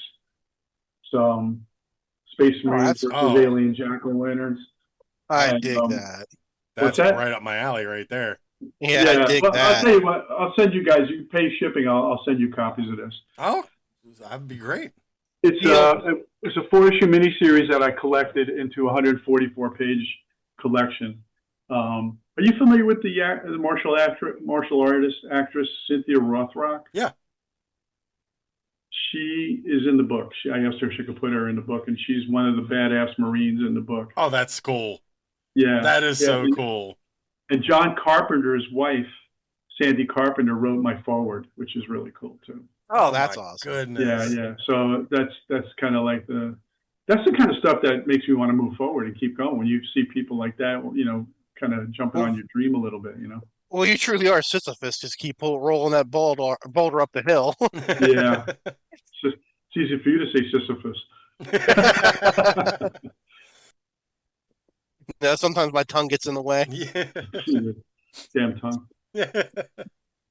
Some Space Marines versus Alien Jack-o'-lanterns. I dig that. That's right up my alley, right there. Yeah, I dig that. I'll tell you what. I'll send you guys. You pay shipping. I'll send you copies of this. Oh, that'd be great. It's a 4-issue miniseries that I collected into a 144-page collection. Are you familiar with the martial artist actress Cynthia Rothrock? Yeah. She is in the book. I asked her if she could put her in the book, and she's one of the badass Marines in the book. Oh, that's cool. Yeah. That is so cool. And John Carpenter's wife, Sandy Carpenter, wrote my foreword, which is really cool too. Oh, that's awesome. Goodness. Yeah. So that's kind of like that's the kind of stuff that makes me want to move forward and keep going. When you see people like that, kind of jumping on your dream a little bit, Well, you truly are Sisyphus. Just keep rolling that boulder up the hill. Yeah. It's easy for you to say Sisyphus. Sometimes my tongue gets in the way. Yeah. Damn tongue. Did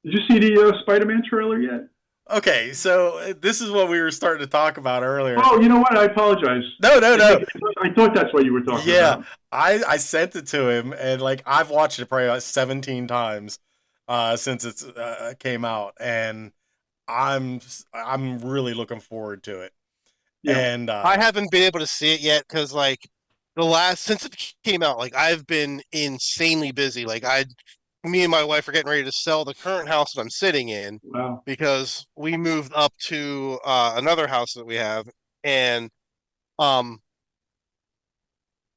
you see the Spider-Man trailer yet? Okay, so this is what we were starting to talk about earlier. Oh, you know what? I apologize. No, no, no. I thought that's what you were talking Yeah, about. I sent it to him, and like I've watched it probably like 17 times since it's came out, and I'm I'm really looking forward to it. Yeah. And I haven't been able to see it yet because like since it came out, like I've been insanely busy. Me and my wife are getting ready to sell the current house that I'm sitting in Wow. because we moved up to another house that we have, and um,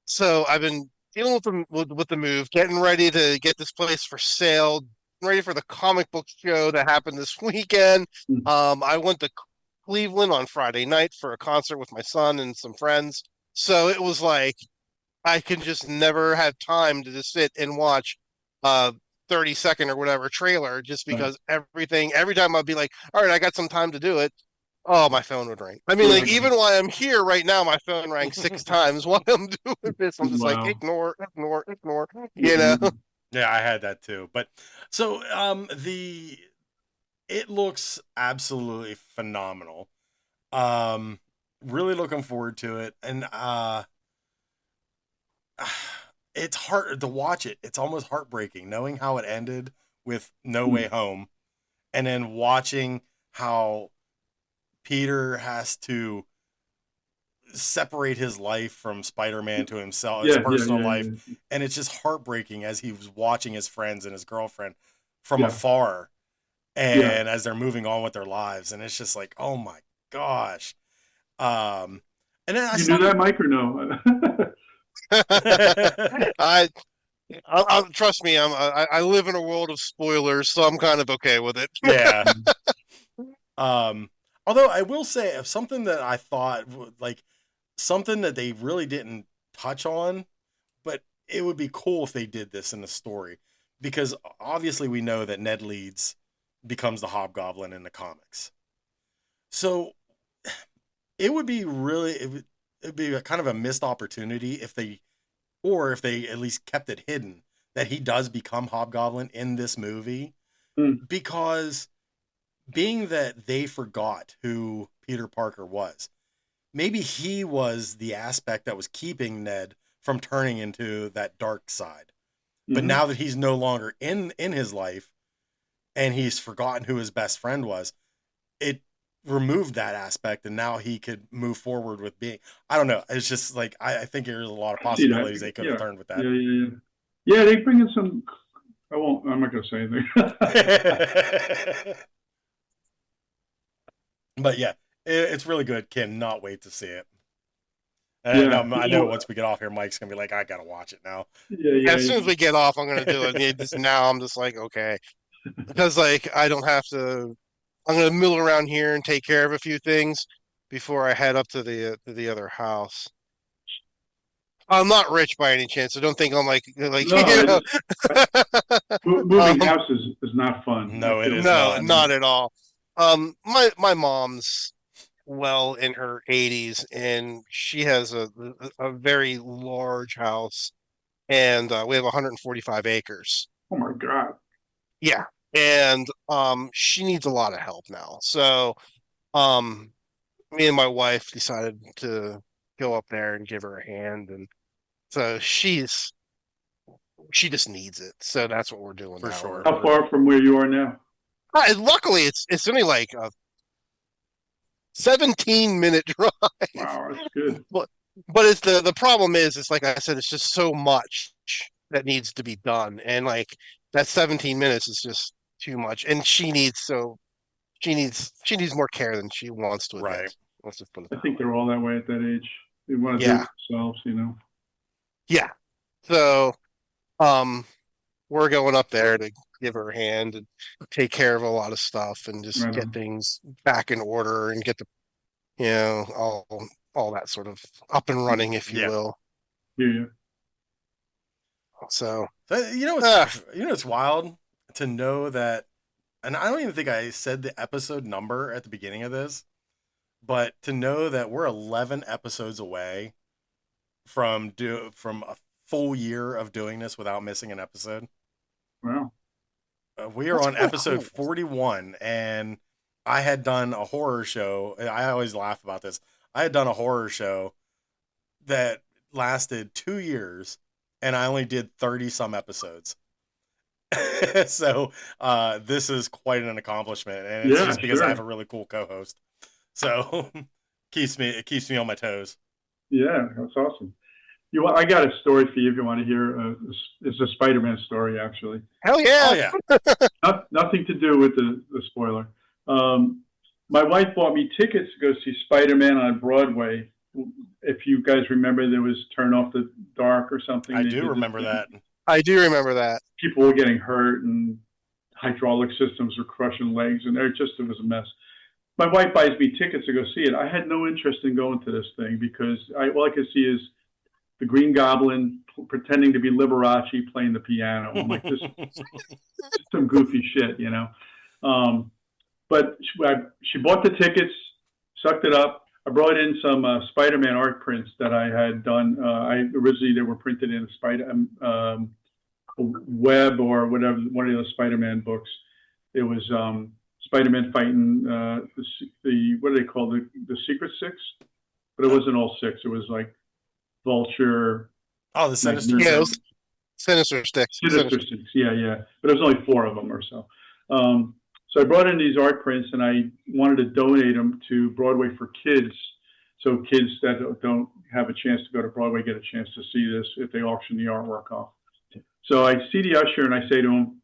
so I've been dealing with the move, getting ready to get this place for sale, ready for the comic book show that happened this weekend. Mm. I went to Cleveland on Friday night for a concert with my son and some friends. So it was like I can just never have time to just sit and watch a 30-second or whatever trailer just Right. because every time I'd be like, all right, I got some time to do it. Oh, my phone would ring. I mean, Yeah. like even while I'm here right now, my phone rang 6 times while I'm doing this. I'm just like, Wow. ignore, ignore, ignore. You know? Mhm. yeah, I had that too. But so the it looks absolutely phenomenal. Um really looking forward to it, and it's hard to watch it. It's almost heartbreaking knowing how it ended with No Way Mm. Home, and then watching how Peter has to separate his life from Spider-Man to himself, his Yeah. Yeah. personal Yeah. life, Yeah. and it's just heartbreaking as he was watching his friends and his girlfriend from Yeah. afar, Yeah. and as they're moving on with their lives, and it's just like, oh my gosh. Um, and then I You knew started. that, Mike, or no? I, trust me, I live in a world of spoilers, so I'm kind of okay with it. yeah. Um, although I will say of something that I thought like something that they really didn't touch on, but it would be cool if they did this in the story, because obviously we know that Ned Leeds becomes the Hobgoblin in the comics. So it would be really it'd be a kind of a missed opportunity if they, or if they at least kept it hidden, that he does become Hobgoblin in this movie, Mm. because being that they forgot who Peter Parker was, maybe he was the aspect that was keeping Ned from turning into that dark side. But Hmm. now that he's no longer in his life, and he's forgotten who his best friend was, it removed that aspect, and now he could move forward with being, I don't know, it's just like I think there's a lot of I see that. possibilities they could have Yeah. turned with that. Yeah. Yeah. Yeah. Yeah. They bring in some. I won't. I'm not going to say anything. But yeah, it's really good. Cannot wait to see it. And Yeah. I know once we get off here, Mike's gonna be like, I gotta watch it now. Yeah. As soon Yeah. as we get off, I'm gonna do it. Just now, I'm just like, okay, because like I don't have to. I'm gonna mill around here and take care of a few things before I head up to the other house. I'm not rich by any chance, so don't think I'm like No. you know. Moving um, house is not fun. I No, it feel is like. no, not. not at all. My mom's well in her 80s, and she has a very large house, and we have 145 acres. Oh my God. Yeah, and she needs a lot of help now. So um, me and my wife decided to go up there and give her a hand, and so she just needs it. So that's what we're doing For now. sure. How far from where you are now? Luckily it's only like a 17-minute drive. Wow, that's good. But it's the problem is it's like I said, it's just so much that needs to be done. And like that 17 minutes is just too much. And she needs more care than she wants to admit. Right. Let's just put it I that think way. they're all that way at that age. They want to do Yeah. it themselves. Yeah. So um we're going up there to give her a hand and take care of a lot of stuff and just Right get on. things back in order and get the all that sort of up and running, if you Yeah. will. Yeah. So So, uh, it's wild to know that, and I don't even think I said the episode number at the beginning of this, but to know that we're 11 episodes away from a full year of doing this without missing an episode. Wow. We are That's on pretty episode cool. 41, and I had done a horror show. I always laugh about this. I had done a horror show that lasted 2 years, and I only did 30 some episodes. So this is quite an accomplishment, and it's Yeah, just because I have a sure. really cool co-host. So it keeps me on my toes. Yeah, that's awesome. I got a story for you if you want to hear. It's a Spider-Man story, actually. Hell Oh yeah. yeah, Nothing to do with the spoiler. Um, my wife bought me tickets to go see Spider-Man on Broadway. If you guys remember, there was Turn Off the Dark or something. I They do did this remember thing. that. I do remember that. People were getting hurt and hydraulic systems were crushing legs, and it was a mess. My wife buys me tickets to go see it. I had no interest in going to this thing because all I could see is the Green Goblin pretending to be Liberace playing the piano. I'm like, this is some goofy shit, you know. But she bought the tickets, sucked it up. I brought in some Spider-Man art prints that I had done. Originally they were printed in a web or whatever, one of those Spider-Man books. It was Spider-Man fighting what do they call the Secret Six? But it wasn't all six. It was like Vulture, Oh, the Sinister Yeah, it Magneto, was Sinister Six. Sinister Six. Yeah. But it was only four of them or so. So I brought in these art prints and I wanted to donate them to Broadway for Kids. So kids that don't have a chance to go to Broadway get a chance to see this if they auction the artwork off. So I see the usher and I say to him,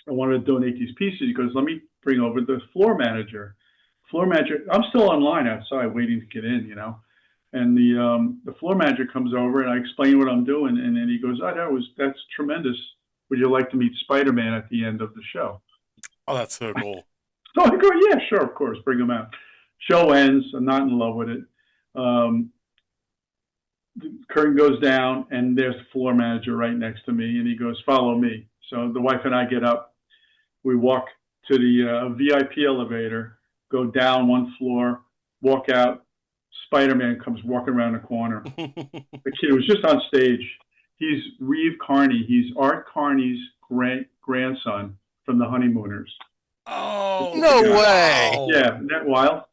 I wanted to donate these pieces. He goes, let me bring over the floor manager. I'm still online outside waiting to get in, you know. And the floor manager comes over and I explain what I'm doing. And then he goes, that's tremendous. Would you like to meet Spider-Man at the end of the show? Oh, that's so cool. So I go, yeah, sure, of course, bring him out. Show ends. I'm not in love with it. The curtain goes down, and there's the floor manager right next to me, and he goes, follow me. So the wife and I get up. We walk to the VIP elevator, go down one floor, walk out. Spider-Man comes walking around the corner. The kid was just on stage. He's Reeve Carney. He's Art Carney's grandson from the Honeymooners. Oh, No Yeah. way. wow. Yeah, isn't that wild?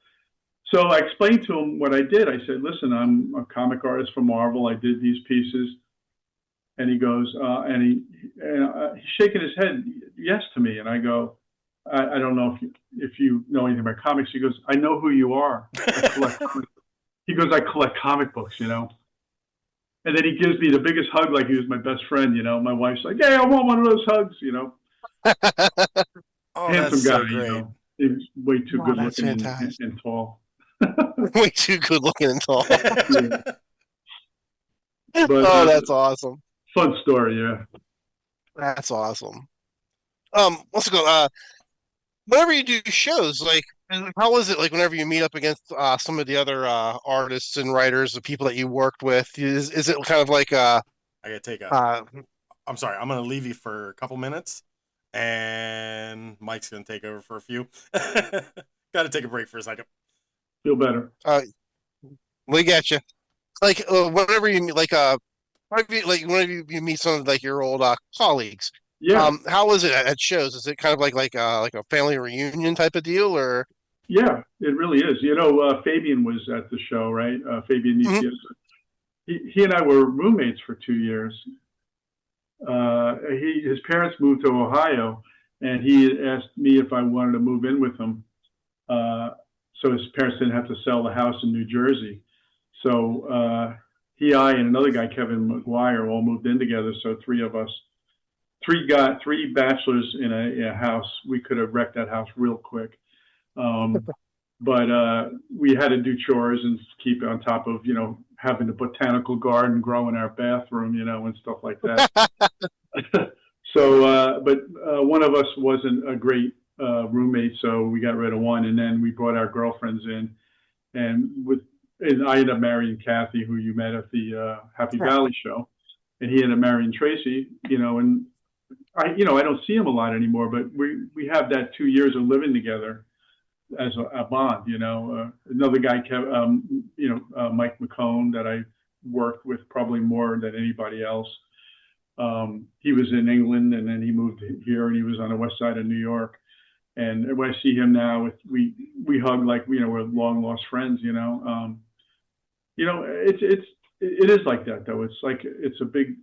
So I explained to him what I did. I said, listen, I'm a comic artist for Marvel. I did these pieces. And he goes, he's shaking his head yes to me. And I go, I don't know if you know anything about comics. He goes, I know who you are. He goes, I collect comic books, you know. And then he gives me the biggest hug like he was my best friend, you know. My wife's like, hey, I want one of those hugs, you know. Oh, Handsome that's guy, so great. you know. He was way too Oh, good that's looking fantastic. and tall. Way too good looking and tall. Yeah. But Oh, that's awesome. fun story, yeah. That's awesome. Let's go. Whenever you do shows, like, how is it like whenever you meet up against some of the other artists and writers, the people that you worked with? Is it kind of like I gotta take a. uh I'm sorry. I'm gonna leave you for a couple minutes, and Mike's gonna take over for a few. Gotta take a break for a second. Feel better. we get you. Like whenever you meet whenever you meet some of like your old colleagues, Yeah, how is it at shows? Is it kind of like a family reunion type of deal, or yeah, it really is. You know, Fabian was at the show, right? Fabian Mhm. Nicias. He and I were roommates for 2 years. His parents moved to Ohio, and he asked me if I wanted to move in with him. So his parents didn't have to sell the house in New Jersey. So I, and another guy, Kevin McGuire, all moved in together. So three of us, three bachelors in a house. We could have wrecked that house real quick. But we had to do chores and keep on top of, having a botanical garden grow in our bathroom, and stuff like that. So, but one of us wasn't a great roommate, so we got rid of one, and then we brought our girlfriends in, and I ended up marrying Kathy, who you met at the Happy Valley show, and he ended up marrying Tracy, and I don't see him a lot anymore, but we have that 2 years of living together as a bond, another guy, Mike McCone, that I worked with probably more than anybody else. He was in England and then he moved here and he was on the west side of New York. And when I see him now, we hug like we're long lost friends. It is like that though. It's like it's a big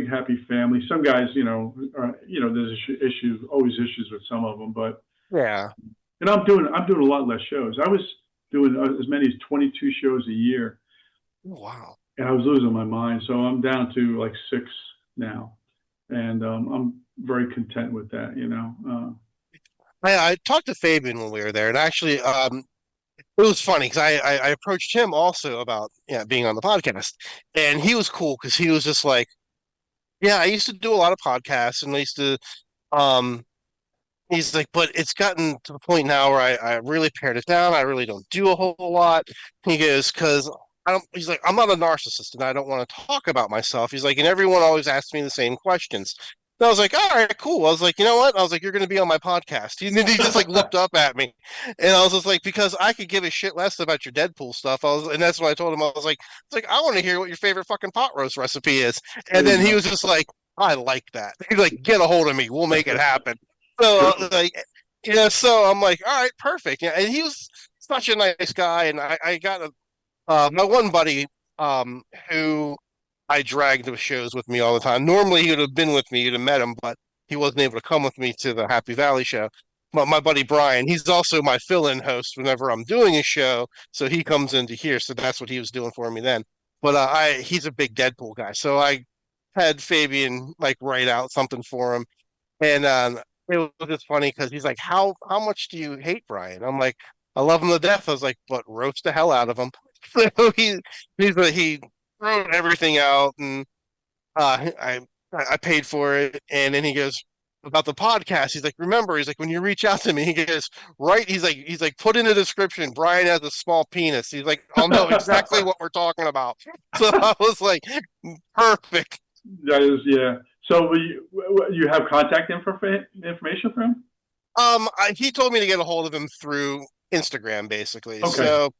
happy family. Some guys, there's issues, always issues with some of them, but Yeah. I'm doing a lot less shows. I was doing as many as 22 shows a year, Wow. and I was losing my mind. So I'm down to like 6 now, and I'm very content with that. I talked to Fabian when we were there, and actually, it was funny because I approached him also about being on the podcast, and he was cool because he was just like, yeah, I used to do a lot of podcasts, and I used to um he's like, but it's gotten to the point now where I really pared it down. I really don't do a whole lot. He goes, because I don't, he's like, I'm not a narcissist and I don't want to talk about myself. He's like, and everyone always asks me the same questions. And I was like, all right, cool. I was like, you know what? I was like, you're going to be on my podcast. He just like looked up at me. And I was just like, because I could give a shit less about your Deadpool stuff. And that's when I told him, I was like, I want to hear what your favorite fucking pot roast recipe is. And There then you he go. was just like, I like that. He's like, get a hold of me. We'll make it happen. So Good. so I'm like, all right, perfect. Yeah, and he was such a nice guy, and I got my one buddy, who I dragged to shows with me all the time. Normally he would have been with me, you'd have met him, but he wasn't able to come with me to the Happy Valley show. But my buddy Brian, he's also my fill-in host whenever I'm doing a show, so he comes into here. So that's what he was doing for me then. But he's a big Deadpool guy, so I had Fabian like write out something for him and it was just funny because he's like, how much do you hate Brian? I'm like, I love him to death. I was like, but roast the hell out of him. So he wrote everything out, and I paid for it. And then he goes about the podcast. He's like, remember, he's like, when you reach out to me, he goes, right. He's like, put in the description. Brian has a small penis. He's like, I'll know exactly what we're talking about. So I was like, perfect. That is, yeah. So you have contact information for him? He told me to get a hold of him through Instagram, basically. Okay. So,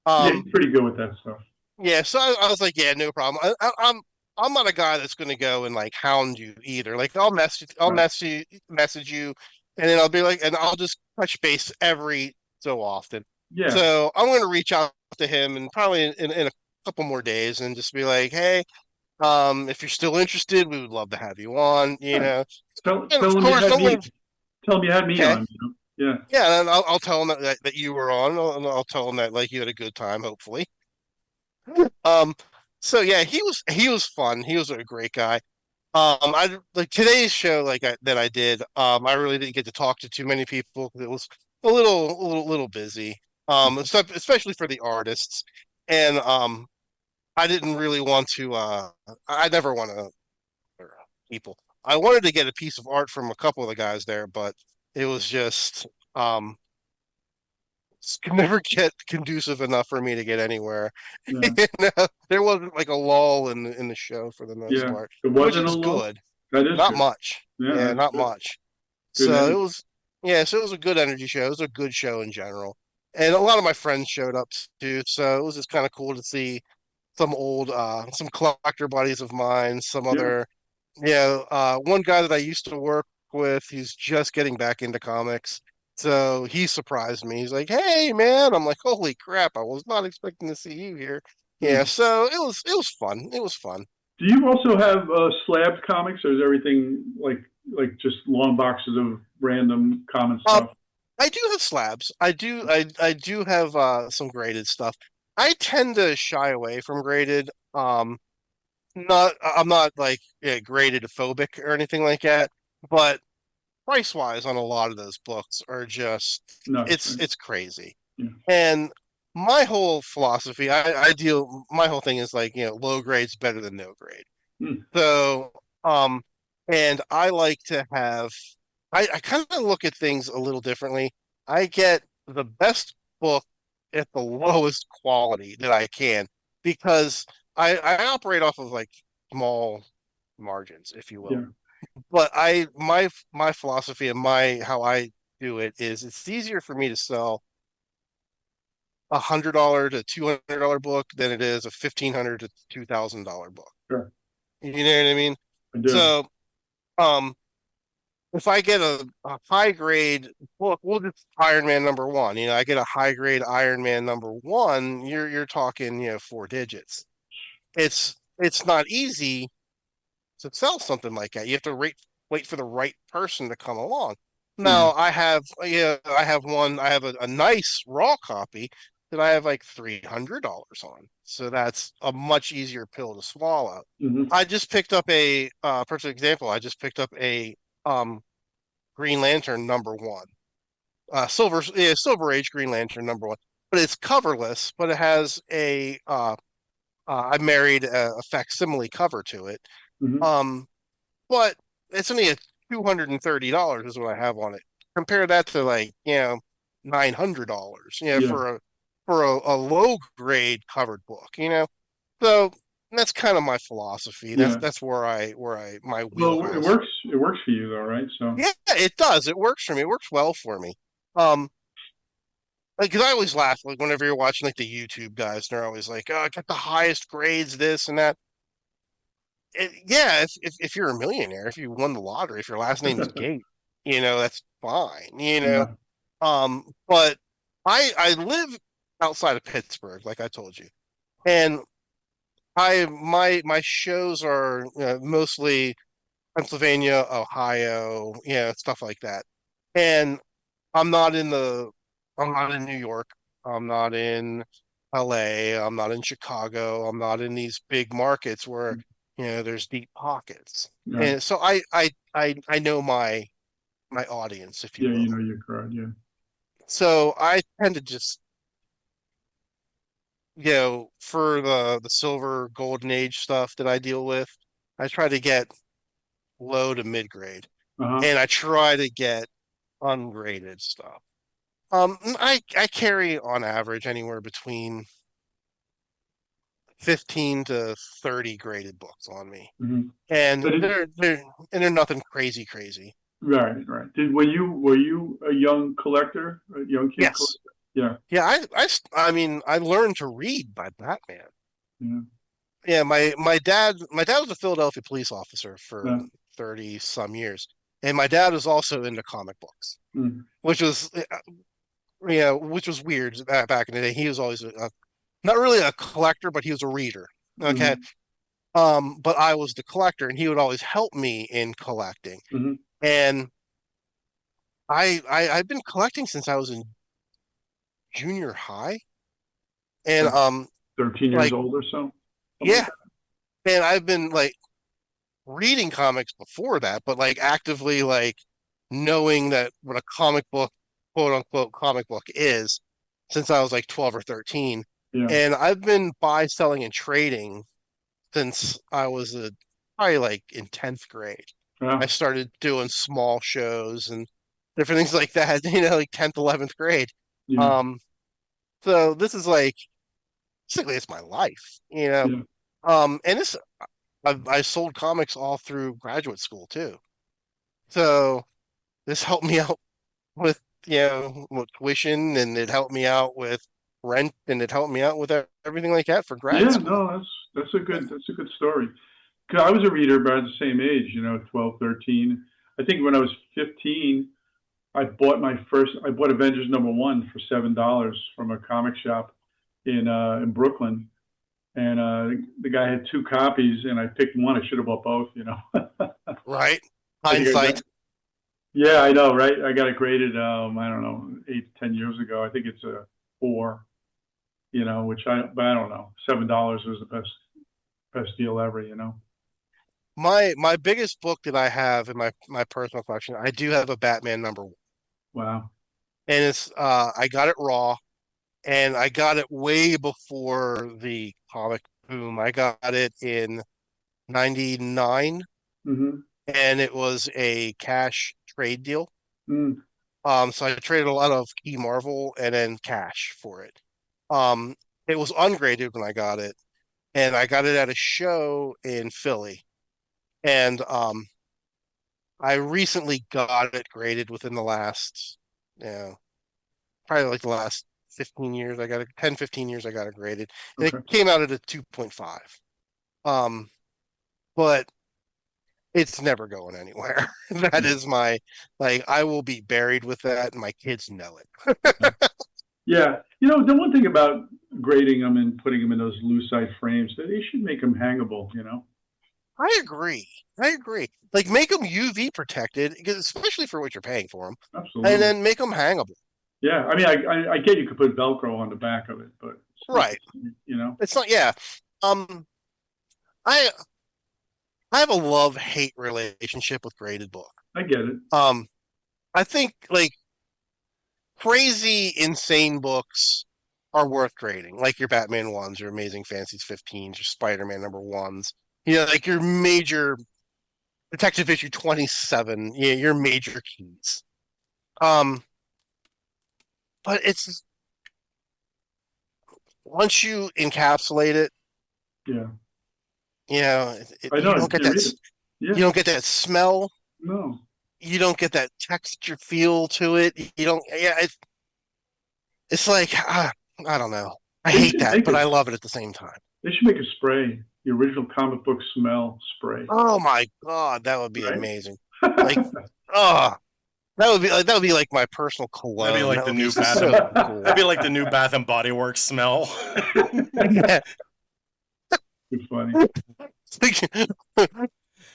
Yeah, um, he's pretty good with that stuff. yeah. So I was like, yeah, no problem. I'm not a guy that's going to go and like hound you either. Like Right. message you, and then I'll be like, and I'll just touch base every so often. Yeah. So I'm going to reach out to him and probably in a couple more days and just be like, hey, if you're still interested, we would love to have you on. Yeah. Tell, And tell of him you course, had no me. one. Tell him you had me Okay. on. Yeah. Yeah, and I'll tell him that you were on, and I'll tell him that like you had a good time, hopefully. Um, so yeah, he was fun. He was a great guy. I like today's show that I did. I really didn't get to talk to too many people because it was a little busy. Especially for the artists, and I didn't really want to. I never want to people. I wanted to get a piece of art from a couple of the guys there, but it was just um could never get conducive enough for me to get anywhere. Yeah. There wasn't like a lull in the show for the most Yeah. part, It which wasn't a is lull. good. That is Not good. much. Yeah, Yeah, that's not good. much. Good So it energy. was, yeah, so it was a good energy show. It was a good show in general. And a lot of my friends showed up too. So it was just kind of cool to see some collector buddies of mine, some Yeah. other, one guy that I used to work with, he's just getting back into comics. So he surprised me. He's like, "Hey, man!" I'm like, "Holy crap! I was not expecting to see you here." Yeah, Hmm. so it was fun. It was fun. Do you also have slabs comics, or is everything like just long boxes of random common Um, stuff? I do have slabs. I do have some graded stuff. I tend to shy away from graded. Not I'm not like graded phobic or anything like that, but price wise on a lot of those books are just Nuts, it's right? it's crazy. Yeah. And my whole philosophy, my whole thing is like, low grade's better than no grade. Hmm. So, um, and I like to have, I kind of look at things a little differently. I get the best book at the lowest quality that I can because I operate off of like small margins, if you will. Yeah. But my philosophy and my how I do it is it's easier for me to sell $100 to $200 book than it is a $1,500 to $2,000 book. Sure. You know what I mean? I do. So, um, if I get a high grade book, we'll just Iron Man number one. I get a high grade Iron Man number one. You're talking, 4 digits. It's not easy to sell something like that. You have to wait for the right person to come along. Yeah. Now I have one. I have a nice raw copy that I have like $300 on. So that's a much easier pill to swallow. Hmm. I just picked up a perfect example. I just picked up a um Green Lantern number one. Silver Age Green Lantern number one. But it's coverless, but it has I married a facsimile cover to it. Hmm. Um, but it's only a $230 is what I have on it. Compare that to like, $900, Yeah. for a low grade covered book. So that's kind of my philosophy. That's Yeah. that's where I my Well, it wheelhouse. works. It works for you though, right? So. Yeah, it does. It works for me. It works well for me. Um, like, because I always laugh like whenever you're watching like the YouTube guys, and they're always like, "Oh, I got the highest grades, this and that." Yeah, if you're a millionaire, if you won the lottery, if your last name is Gate, that's fine. Yeah. But I live outside of Pittsburgh, like I told you, and my shows are mostly Pennsylvania, Ohio, stuff like that. And I'm not in the I'm not in New York. I'm not in LA. I'm not in Chicago. I'm not in these big markets where, there's deep pockets. Right. And so I know my audience, if you Yeah. You will. know your crowd. Yeah. So I tend to just, for the silver golden age stuff that I deal with, I try to get low to mid grade. Uh huh. And I try to get ungraded stuff. I carry on average anywhere between 15 to 30 graded books on me. Hmm. And But it, they're nothing crazy crazy. right. Right. Were you a young collector, a young kid Yes. collector? Yeah. Yeah, I mean, I learned to read by Batman. Yeah. Yeah, my dad was a Philadelphia police officer for Yeah. 30 some years. And my dad was also into comic books, Mm. which was which was weird back in the day. He was always not really a collector, but he was a reader. Okay. Hmm. But I was the collector, and he would always help me in collecting. Hmm. And I've been collecting since I was in junior high, and Like 13 years like old or so. Something like yeah, and I've been like reading comics before that, but like actively like knowing that what a comic book, quote unquote, comic book is since I was like 12 or 13. that. Yeah. And I've been buy, selling, and trading since I was probably like in 10th grade. I Yeah. started doing small shows and different things like that, like 10th, 11th grade. Yeah. Um, so this is like basically it's my life. Yeah. And I sold comics all through graduate school too. So this helped me out with, with tuition, and it helped me out with rent, and it helped me out with everything like that for grad Yeah. school. No, that's a good story. 'Cause I was a reader about the same age, 12, 13. I think when I was 15, I bought Avengers #1 for $7 from a comic shop in Brooklyn. And the guy had two copies, and I picked one. I should have bought both. Right? I think I got, Hindsight. yeah, I know, right? I got it graded, I don't know, 8, 10 years ago. I think it's a 4, but I don't know. $7 was the best deal ever. My biggest book that I have in my personal collection, I do have a Batman number one. Wow. And it's I got it raw, and I got it way before the comic boom. I got it in 99, Mm-hmm. and it was a cash trade deal. Mm. So I traded a lot of key Marvel and then cash for it. Um, it was ungraded when I got it, and I got it at a show in Philly. And I recently got it graded within the last, you know, probably like the last 15 years. I got it 10, 15 years I got it graded. And it Okay. came out at a 2.5. Um, but it's never going anywhere. That is my I will be buried with that, and my kids know it. Yeah. The one thing about grading them and putting them in those lucite frames, that they should make them hangable. I agree. I agree. Like make them UV protected, especially for what you're paying for them, and Absolutely. then make them hangable. Yeah. I mean, I get you could put Velcro on the back of it, but it's not the Right. same. It's not. Yeah. Um. I I have a love-hate relationship with graded book. I get it. Um. I think crazy, insane books are worth grading, like your Batman ones, your Amazing Fancies 15s, your Spider-Man number ones. Like your major Detective Issue 27, your major keys. Um, but it's once you encapsulate it, Yeah. I you know. don't get There is. Yeah. you don't get that smell, No. you don't get that texture feel to it. You don't, yeah, it's like I don't know. I They hate should that, make but I it. love it at the same time. They should make a spray. The original comic book smell spray. Oh my God, that would be Right. amazing. Like, oh, that would be like my personal That'd be cologne. like That the would be new Bath so and cool. that'd be like the new Bath and Body Works smell. Yeah. Too funny. What are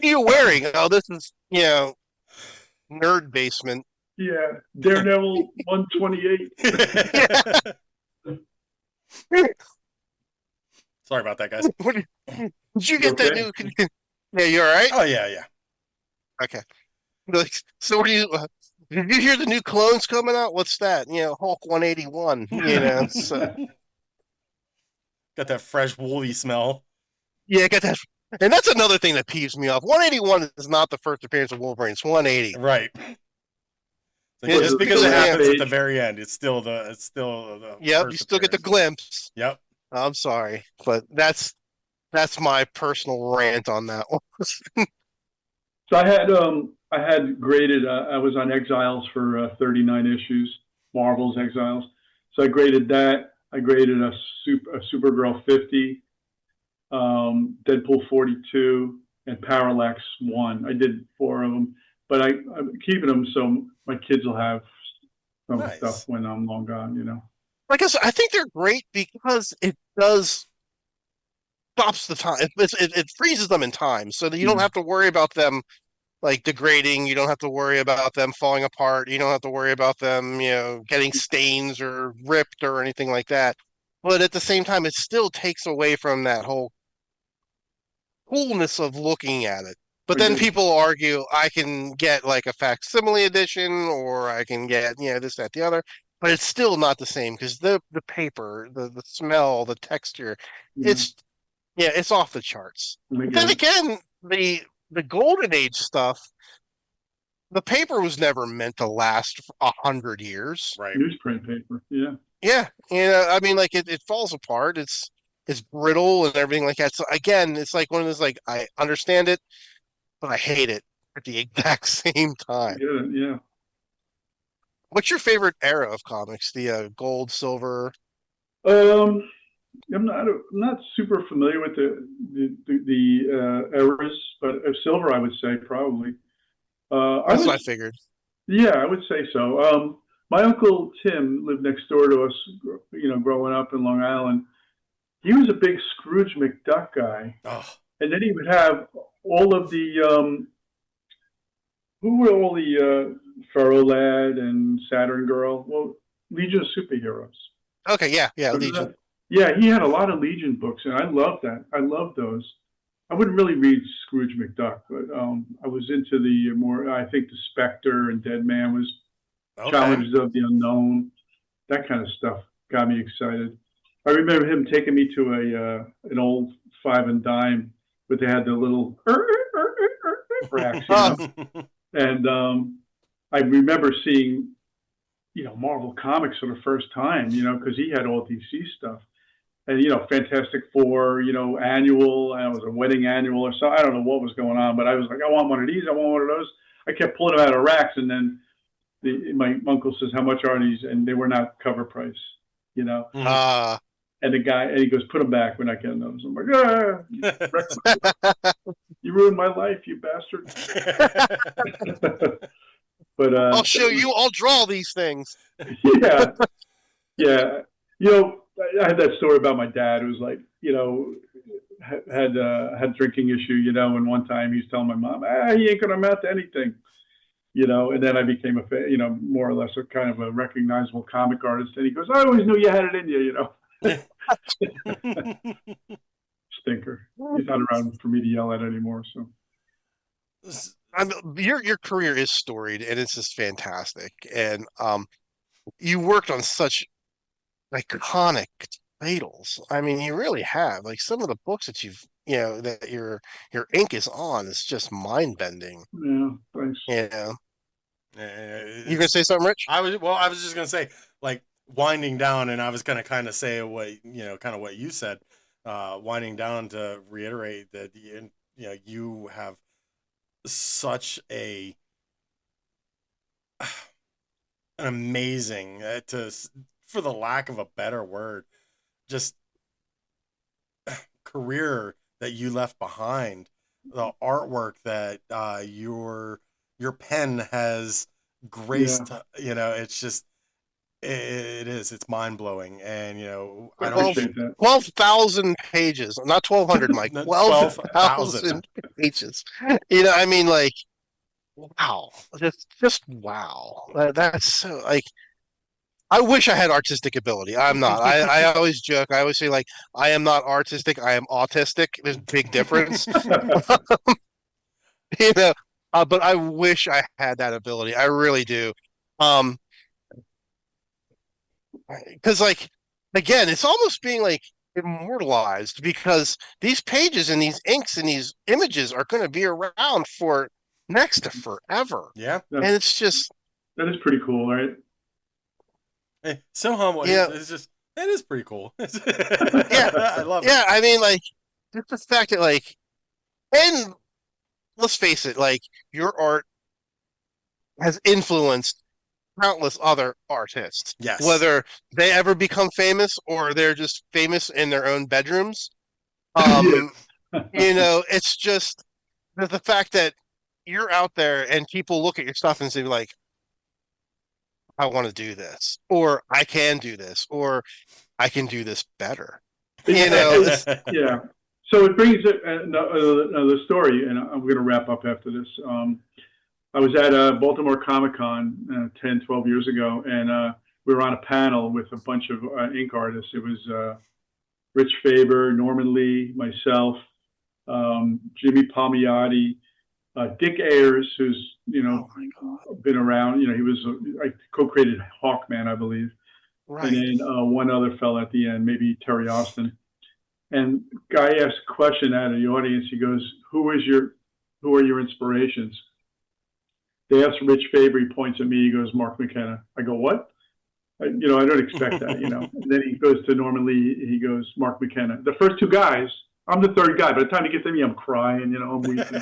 you wearing? Oh, this is, nerd basement. Yeah. Daredevil 128. Sorry about that, guys. Did you You get that okay? new? Yeah, you all right? Oh yeah. Okay. Like, so what do you? Did you hear the new clones coming out? What's that? Hulk 181. So Got that fresh woolly smell. yeah, get that. And that's another thing that peeves me off. 181 is not the first appearance of Wolverine. It's 180. Right. Like Yeah, just the because because it last happens at page. the very end, it's still the yep, you first still get the appearance. glimpse. Yep. I'm sorry, but that's my personal rant on that one. So I had graded. I was on Exiles for 39 issues, Marvel's Exiles. So I graded that. I graded a Supergirl 50, Deadpool 42, and Parallax 1. I did 4 of them, but I'm keeping them so my kids will have some stuff Nice. when I'm long gone. Like I said, I think they're great because it does stops the time. It freezes them in time, so that you don't Yeah. have to worry about them like degrading. You don't have to worry about them falling apart. You don't have to worry about them, getting stains or ripped or anything like that. But at the same time, it still takes away from that whole coolness of looking at it. But I then do. people argue I can get like a facsimile edition or I can get, this, that, the other. But it's still not the same because the paper, the smell, the texture, Yeah. it's it's off the charts. I But get then it. again, the golden age stuff, the paper was never meant to last 100 years. Right. Newsprint paper. Yeah. Yeah, I mean, like it falls apart. It's brittle and everything like that. So again, it's like one of those like I understand it, but I hate it at the exact same I time. get it. Yeah. What's your favorite era of comics? The gold, silver? Um, I'm not super familiar with the eras, but Silver, I would say probably. I That's what I was, figured. yeah, I would say so. My uncle Tim lived next door to us, growing up in Long Island. He was a big Scrooge McDuck guy, Oh, and then he would have all of the who were all the Pharaoh Lad and Saturn Girl? Well, Legion of Superheroes. Okay, yeah, Remember Legion. that? Yeah, he had a lot of Legion books, and I loved that. I loved those. I wouldn't really read Scrooge McDuck, but I was into the more. I think the Spectre and Dead Man was okay. Challenges of the Unknown. That kind of stuff got me excited. I remember him taking me to an old five and dime, but they had the little racks, Oh, and I remember seeing Marvel Comics for the first time, because he had all DC stuff. And, Fantastic Four, annual, and it was a wedding annual or so. I don't know what was going on, but I was like, I want one of these. I want one of those. I kept pulling them out of racks. And then my uncle says, how much are these? And they were not cover price, you know? uh, And the guy, and he goes, put them back. We're not getting those. I'm like, You ruined my life, you bastard. But I'll show you. I'll draw these things. Yeah, yeah. I had that story about my dad who was like, had drinking issue, and one time he's telling my mom, he ain't gonna amount to anything, and then I became more or less a kind of a recognizable comic artist, and he goes, I always knew you had it in you, Stinker. He's not around for me to yell at anymore, so. Your career is storied, and it's just fantastic. And you worked on such iconic titles. I mean, you really have. Like some of the books that that your ink is on is just mind bending. Yeah, thanks. Yeah. You gonna say something, Rich? I was just gonna say, like, winding down, and I was gonna kind of say what you said, winding down to reiterate that you have such an amazing, for the lack of a better word, just career that you left behind, the artwork that your pen has graced. It's just it's mind-blowing, and I don't 12,000 pages, not 1,200, Mike. 12,000 pages. I mean, like, wow, just wow. That's so, like, I wish I had artistic ability. I'm not. I always joke. I always say, like, I am not artistic. I am autistic. There's a big difference. But I wish I had that ability. I really do. Because, like, again, it's almost being like immortalized, because these pages and these inks and these images are going to be around for next to forever. Yeah. And it's just, that is pretty cool, right? Hey, so humble. Yeah. It is pretty cool. Yeah. I love it. Yeah, I mean, like, just the fact that, like, and let's face it, like, your art has influenced countless other artists. Yes. Whether they ever become famous or they're just famous in their own bedrooms. It's just the fact that you're out there and people look at your stuff and say, like, I want to do this, or I can do this, or I can do this better. Yeah. So it brings another story, and I'm going to wrap up after this. I was at Baltimore Comic-Con 10, 12 years ago, and we were on a panel with a bunch of ink artists. It was Rich Faber, Norman Lee, myself, Jimmy Palmiotti, Dick Ayers, who's been around. He was I co-created Hawkman, I believe, right. And then one other fella at the end, maybe Terry Austin. And guy asked a question out of the audience. He goes, "Who are your inspirations?" They asked Rich Faber. He points at me. He goes, "Mark McKenna." I go, "What?" I don't expect that. And then he goes to Norman Lee. He goes, "Mark McKenna." The first two guys. I'm the third guy. By the time he gets to me, I'm crying. I'm weeping.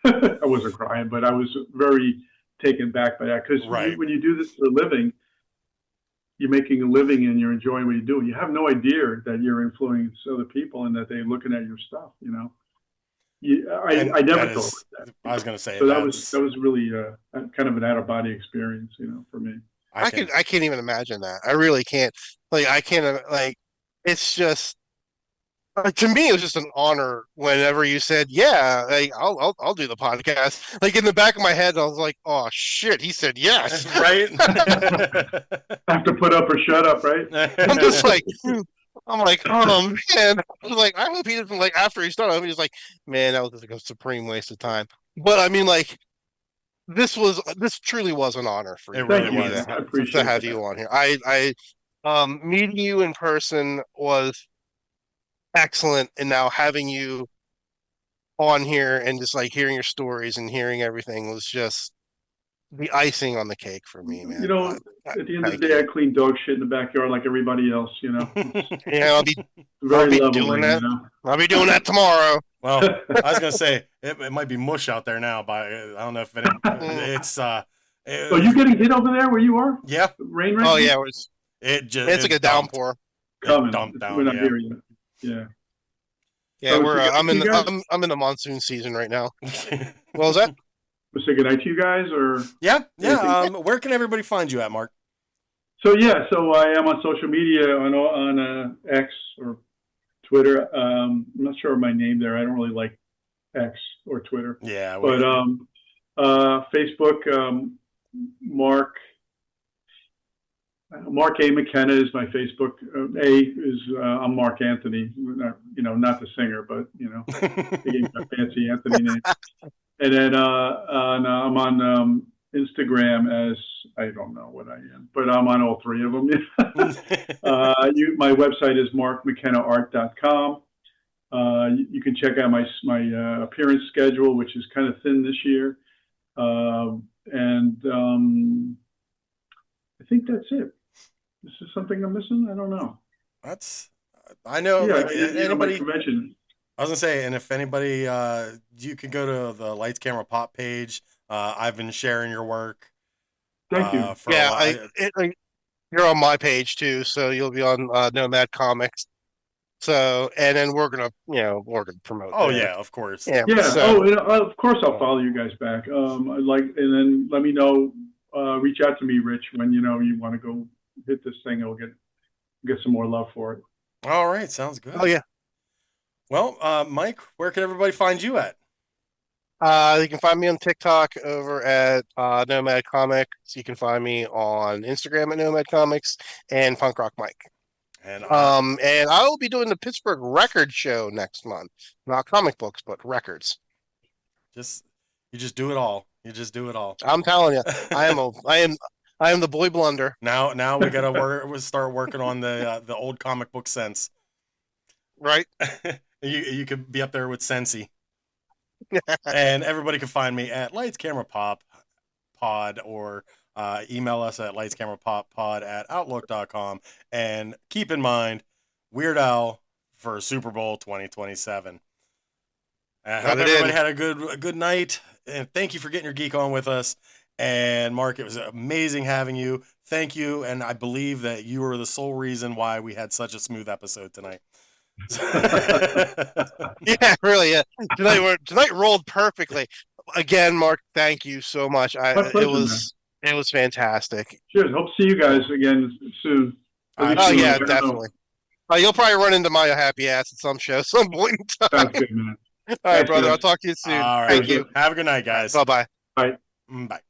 I wasn't crying, but I was very taken back by that, because when you do this for a living, you're making a living and you're enjoying what you do. You have no idea that you're influencing other people and that they're looking at your stuff. I never thought that. I was going to say, so that was really kind of an out of body experience, for me. I can't even imagine that. I really can't. Like, I can't. Like, it's just. To me, it was just an honor whenever you said, "Yeah, like, I'll do the podcast." Like, in the back of my head, I was like, "Oh shit!" He said yes, right? Have to put up or shut up, right? I'm just like, oh man. I was like, I hope he doesn't, like, after he's done, I hope he's like, man, that was just like a supreme waste of time. But I mean, like, this truly was an honor for you. It really was. I appreciate to have you on here. I meeting you in person was excellent, and now having you on here and just, like, hearing your stories and hearing everything was just the icing on the cake for me, man. At the end of the day, I clean dog shit in the backyard like everybody else. I'll be doing that. I'll be doing that tomorrow. Well, I was gonna say it might be mush out there now, but I don't know if it's. So you getting hit over there where you are? Yeah. Rain. Oh yeah, it's like a dumped. downpour. Coming. Dumped down. We're not here yet. Yeah. Yeah, So we're it's a good night I'm to in you guys? I'm in the monsoon season right now. What was that? Was it good night to you guys or Yeah. anything? Where can everybody find you at, Mark? So yeah, so I am on social media on X or Twitter. I'm not sure of my name there. I don't really like X or Twitter, Yeah, but Facebook. Mark A. McKenna is my Facebook. A is I'm Mark Anthony. Not the singer, but they gave me a fancy Anthony name. And then I'm on Instagram as I don't know what I am, but I'm on all three of them. My website is markmckennaart.com. You can check out my appearance schedule, which is kind of thin this year, and I think that's it. This is something I'm missing. I don't know. That's I know. Yeah, Like my anybody, convention. I was gonna say, and if anybody, you can go to the Lights Camera Pop page. I've been sharing your work Thank you. for a Yeah, while. you're on my page too, so you'll be on Nomad Comics. So, and then we're gonna promote Oh there. yeah, of course. Yeah. Yeah. So, Oh, and, of course I'll follow you guys back. And then let me know. Reach out to me, Rich, when you want to go hit this thing. I'll get some more love for it. All right, sounds good. oh yeah. Well, Mike, where can everybody find you at? You can find me on TikTok over at Nomad Comics. You can find me on Instagram at Nomad Comics and Punk Rock Mike. And And I will be doing the Pittsburgh Record Show next month. Not comic books, but records. you just do it all. You just do it all. I'm telling you, I am the boy blunder. Now we gotta we start working on the old comic book sense. Right? You could be up there with Sensi. And everybody can find me at Lights Camera Pop Pod or email us at lightscamerapoppod@outlook.com. And keep in mind, Weird Al for Super Bowl 2027. I hope everybody had a good night, and thank you for getting your geek on with us. And Mark, it was amazing having you. Thank you, and I believe that you were the sole reason why we had such a smooth episode tonight. Yeah, really. Yeah. Tonight rolled perfectly. Again, Mark, thank you so much. My pleasure, It was fantastic. Cheers. Hope to see you guys again soon. Oh yeah, definitely. You'll probably run into my happy ass at some show, some point in time. Sounds good, man. All right, brother. I'll talk to you soon. All right. Thank you. Have a good night, guys. Bye-bye. Bye. Bye.